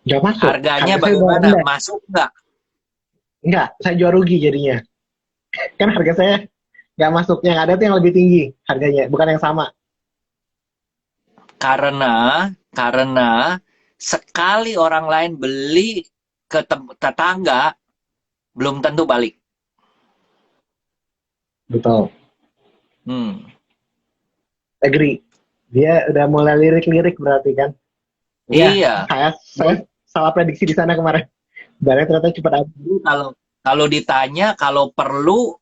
Nggak masuk.
Harganya
Harga saya udah
bagaimana?
rendah.
Masuk nggak?
Enggak, saya jual rugi jadinya. Kan harga saya nggak masuk. Yang ada tuh yang lebih tinggi harganya, bukan yang sama.
Karena sekali orang lain beli ke tetangga, belum tentu balik.
Betul.
Hmm.
Agree. Dia udah mulai lirik-lirik berarti kan. Ya,
Iya.
saya salah prediksi di sana kemarin. Barangnya ternyata cepat habis.
Kalau ditanya, kalau perlu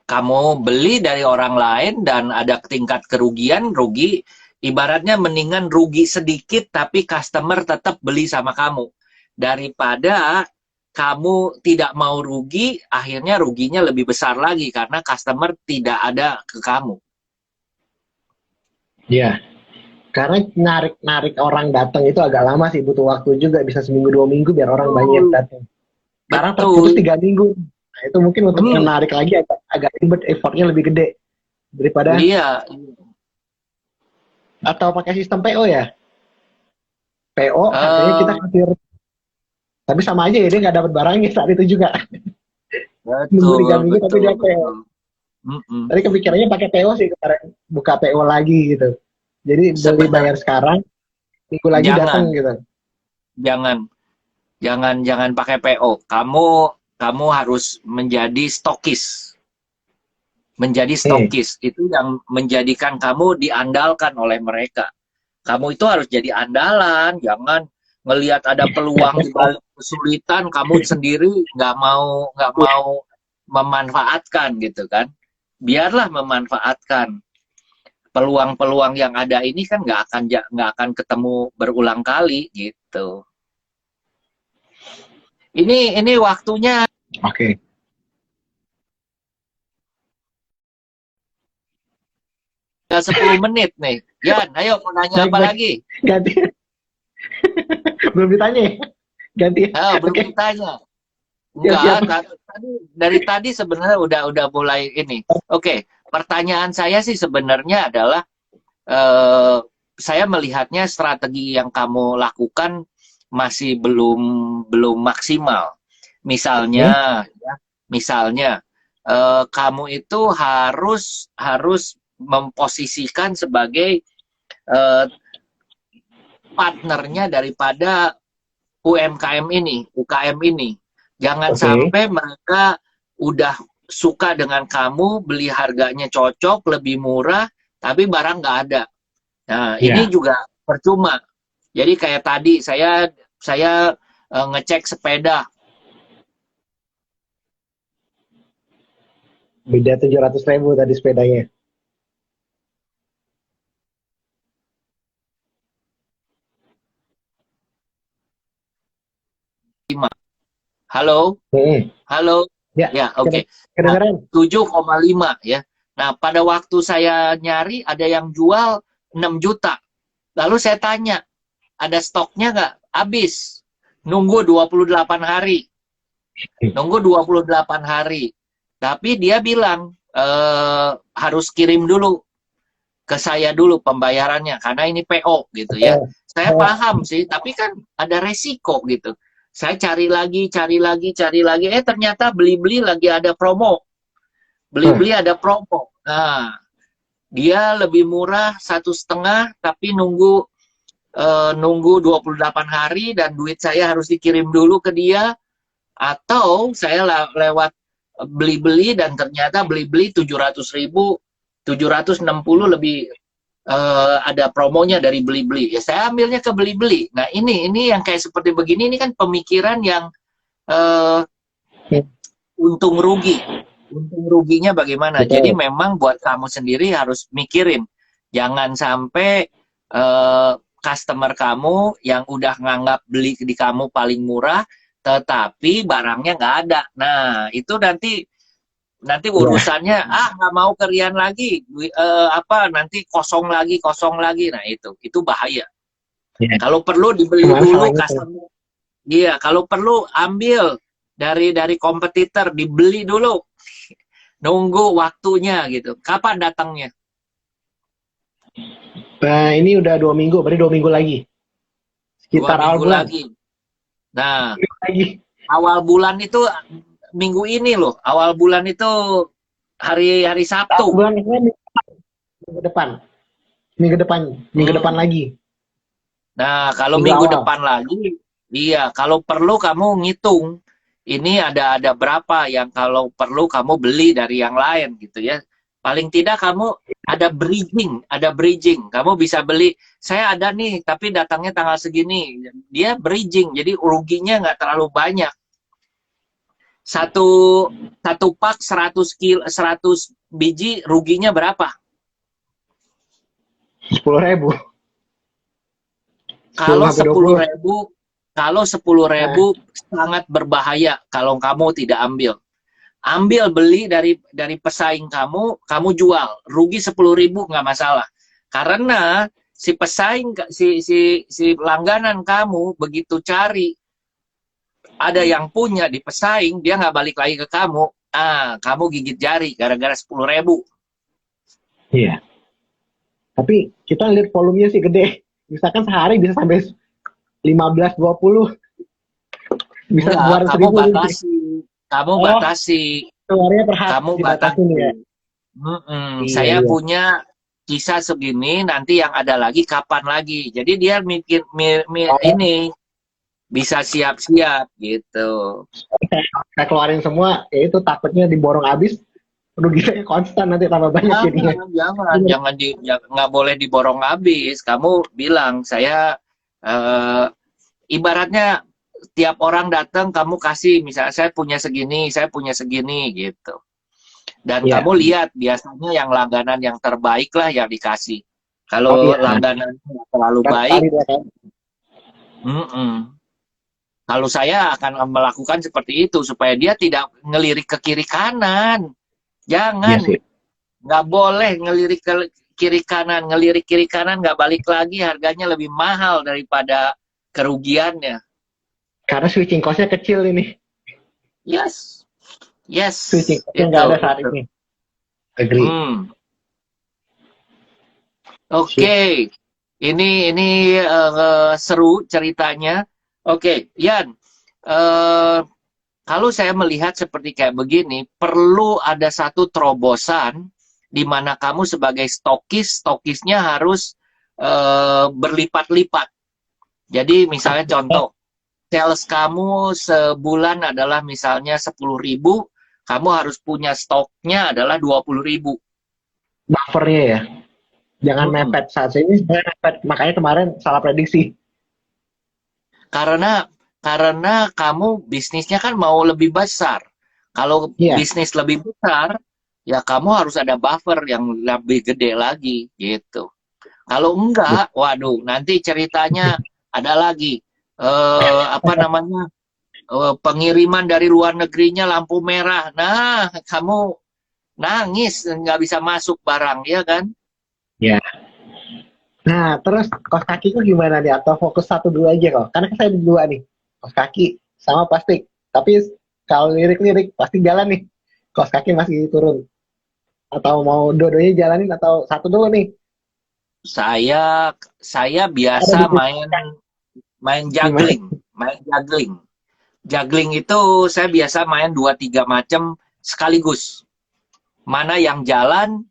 kamu beli dari orang lain dan ada tingkat kerugian, rugi. Ibaratnya mendingan rugi sedikit tapi customer tetap beli sama kamu. Daripada kamu tidak mau rugi, akhirnya ruginya lebih besar lagi karena customer tidak ada ke kamu.
Iya. Karena narik orang datang itu agak lama sih, butuh waktu juga, bisa 1-2 minggu biar orang banyak datang. Sekarang terputus 3 minggu. Nah, itu mungkin untuk menarik lagi agak ribet, effortnya lebih gede daripada.
Iya.
Atau pakai sistem PO ya? PO harganya kita kasih, tapi sama aja ya, dia nggak dapat barangnya saat itu juga. Nunggu 3 minggu tapi dia PO. Tadi kepikirannya pakai PO sih kemarin, buka PO lagi gitu. Jadi beli bayar sekarang, minggu lagi datang gitu.
Jangan pakai PO. Kamu harus menjadi stokis. Menjadi stokis itu yang menjadikan kamu diandalkan oleh mereka. Kamu itu harus jadi andalan, jangan ngelihat ada peluang di balik kesulitan kamu sendiri nggak mau memanfaatkan gitu kan. Biarlah memanfaatkan peluang-peluang yang ada ini, kan nggak akan ketemu berulang kali gitu. Ini waktunya.
Oke.
Udah 10 menit nih. Yan, ayo mau nanya apa lagi?
Ganti. Belum ditanya ya? Ganti.
Belum ditanya. Enggak, dari tadi sebenarnya udah mulai ini. Oke, pertanyaan saya sih sebenarnya adalah saya melihatnya strategi yang kamu lakukan masih belum maksimal. Misalnya kamu itu harus memposisikan sebagai partnernya daripada UKM ini. Jangan sampai mereka udah suka dengan kamu, beli harganya cocok, lebih murah, tapi barang nggak ada. Nah, ini juga percuma. Jadi kayak tadi saya ngecek sepeda.
Beda 700.000 tadi sepedanya.
Halo? Halo? Ya, oke. 7,5 ya. Nah, pada waktu saya nyari ada yang jual 6 juta. Lalu saya tanya, ada stoknya nggak? Habis. Nunggu 28 hari. Nunggu 28 hari. Tapi dia bilang, harus kirim dulu ke saya dulu pembayarannya, karena ini PO gitu ya. Saya paham sih, tapi kan ada resiko gitu. Saya cari lagi, ternyata beli-beli lagi ada promo. Beli-beli ada promo. Nah, dia lebih murah 1,5, tapi nunggu nunggu 28 hari dan duit saya harus dikirim dulu ke dia, atau saya lewat beli-beli dan ternyata beli-beli 700.000, 760 lebih, ada promonya dari beli-beli. Ya saya ambilnya ke beli-beli. Nah ini yang kayak seperti begini, ini kan pemikiran yang untung rugi. Untung ruginya bagaimana?
Betul.
Jadi memang buat kamu sendiri harus mikirin. Jangan sampai customer kamu yang udah nganggap beli di kamu paling murah, tetapi barangnya nggak ada. Nah, itu nanti urusannya nggak mau ke Rian lagi, nanti kosong lagi. Nah itu bahaya.
Ya.
Kalau perlu dibeli dulu customer. Iya, kalau perlu ambil dari kompetitor, dibeli dulu. Nunggu waktunya gitu. Kapan datangnya?
Nah, ini udah 2 minggu, berarti 2 minggu lagi. Sekitar
2
awal
minggu
bulan.
lagi. Nah,
Lagi.
awal bulan itu minggu ini loh. Awal bulan itu hari Sabtu.
Bulan minggu depan. Minggu depan lagi.
Nah, kalau
Minggu
minggu
awal.
depan lagi, iya, kalau perlu kamu ngitung. Ini ada berapa yang kalau perlu kamu beli dari yang lain gitu ya. Paling tidak kamu ada bridging. Kamu bisa beli, saya ada nih, tapi datangnya tanggal segini. Dia bridging, jadi ruginya nggak terlalu banyak. Satu pak 100 biji, ruginya berapa?
10.000.
Kalau
10
10.000 sangat berbahaya kalau kamu tidak ambil. Beli dari pesaing kamu jual, rugi 10.000 nggak masalah. Karena si pesaing, si langganan kamu begitu cari, ada yang punya di pesaing, dia nggak balik lagi ke kamu. Kamu gigit jari gara-gara 10.000.
Iya. Tapi kita lihat volumenya sih gede. Misalkan sehari bisa sampai 15-20. Bisa
Enggak,
200.000.
kamu batasi.
Keluarnya per hari.
Kamu batasi.
Ya. Iya,
Saya
iya.
punya kisah segini, nanti yang ada lagi kapan lagi. Jadi dia mikir ini bisa siap-siap gitu.
Saya keluarin semua, ya itu takutnya diborong habis. Ruginya konstan nanti tambah banyak jadinya.
Jangan nggak boleh diborong habis. Kamu bilang saya ibaratnya tiap orang datang kamu kasih, misalnya saya punya segini gitu. Dan kamu lihat biasanya yang langganan yang terbaik lah yang dikasih. Kalau langganan terlalu baik, kalau saya akan melakukan seperti itu supaya dia tidak ngelirik ke kiri kanan. Jangan, nggak boleh ngelirik ke kiri kanan. Ngelirik kiri kanan nggak balik lagi, harganya lebih mahal daripada kerugiannya.
Karena switching cost-nya kecil ini.
Yes.
Switching cost-nya nggak ada saat ini. Agree.
Oke. Ini seru ceritanya. Oke, Yan. Kalau saya melihat seperti kayak begini, perlu ada satu terobosan di mana kamu sebagai stokisnya harus berlipat-lipat. Jadi misalnya contoh, sales kamu sebulan adalah misalnya 10.000, kamu harus punya stoknya adalah 20.000.
Buffernya ya. Jangan mepet saat ini, mepet. Makanya kemarin salah prediksi.
Karena kamu bisnisnya kan mau lebih besar. Kalau bisnis lebih besar, ya kamu harus ada buffer yang lebih gede lagi gitu. Kalau enggak, waduh, nanti ceritanya ada lagi pengiriman dari luar negerinya lampu merah. Nah, kamu nangis nggak bisa masuk barang, ya kan?
Ya. Nah, terus kos kakiku gimana nih? Atau fokus 1-2 aja kok? Karena saya ada 2 nih. Kos kaki sama plastik. Tapi kalau lirik-lirik pasti jalan nih. Kos kaki masih turun. Atau mau dua-duanya jalanin atau satu dulu nih?
Saya biasa main juggling. Juggling itu saya biasa main 2-3 macam sekaligus. Mana yang jalan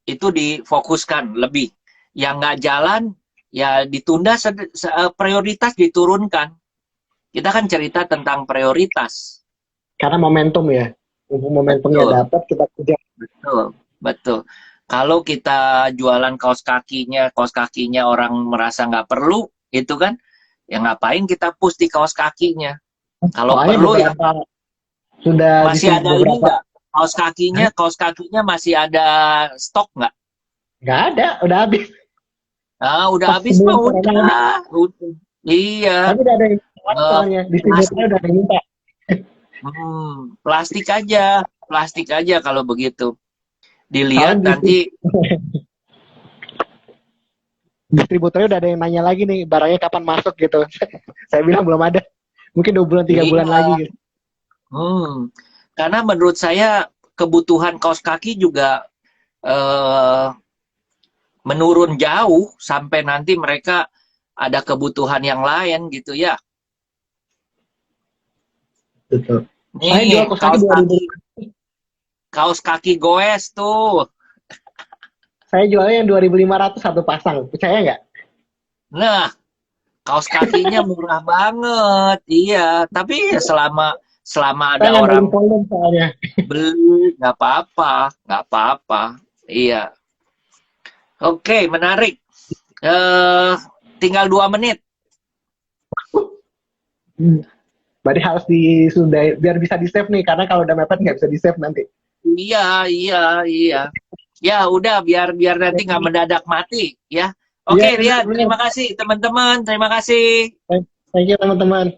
itu difokuskan lebih. Yang nggak jalan ya ditunda, prioritas diturunkan. Kita kan cerita tentang prioritas.
Karena momentum ya. Momentumnya
Betul.
dapat, kita kejar.
Betul, betul. Kalau kita jualan kaos kakinya orang merasa nggak perlu, itu kan, ya ngapain kita push di kaos kakinya? Kalau
Soalnya
perlu ya
beberapa sudah
masih ada ini
beberapa
nggak? Kaos kakinya masih ada stok nggak?
nggak ada, udah habis.
Ah, udah
Pas
habis mah
sebelum corona habis.
udah. Iya,
Tapi udah ada yang minta
eh,
soalnya,
plastik,
distributornya udah ada yang minta.
plastik aja kalau begitu. Dilihat
Soalnya
nanti,
distributornya udah ada yang nanya lagi nih, barangnya kapan masuk gitu. Saya bilang belum ada. Mungkin 2 bulan, 3 bulan
iya,
lagi gitu.
karena menurut saya kebutuhan kaos kaki juga eh, menurun jauh sampai nanti mereka ada kebutuhan yang lain gitu ya.
Betul. Saya
Nih,
jual kaos kaki 2000.
kaos kaki goes tuh.
Saya jualnya yang 2.500 satu pasang. Percaya nggak?
Nah, kaos kakinya murah banget. Iya, tapi ya selama
Saya
ada
ngambilin
orang
volume soalnya.
beli, nggak apa-apa, nggak apa-apa. Iya. Oke, menarik. Tinggal 2 menit.
Berarti harus sudah biar bisa di save nih, karena kalau udah mepet nggak bisa di save nanti.
Iya, iya, iya. Ya udah, biar biar nanti nggak mendadak mati ya.
Iya,
Oke,
benar,
Rian,
benar.
terima kasih teman-teman, terima kasih.
Thank you teman-teman.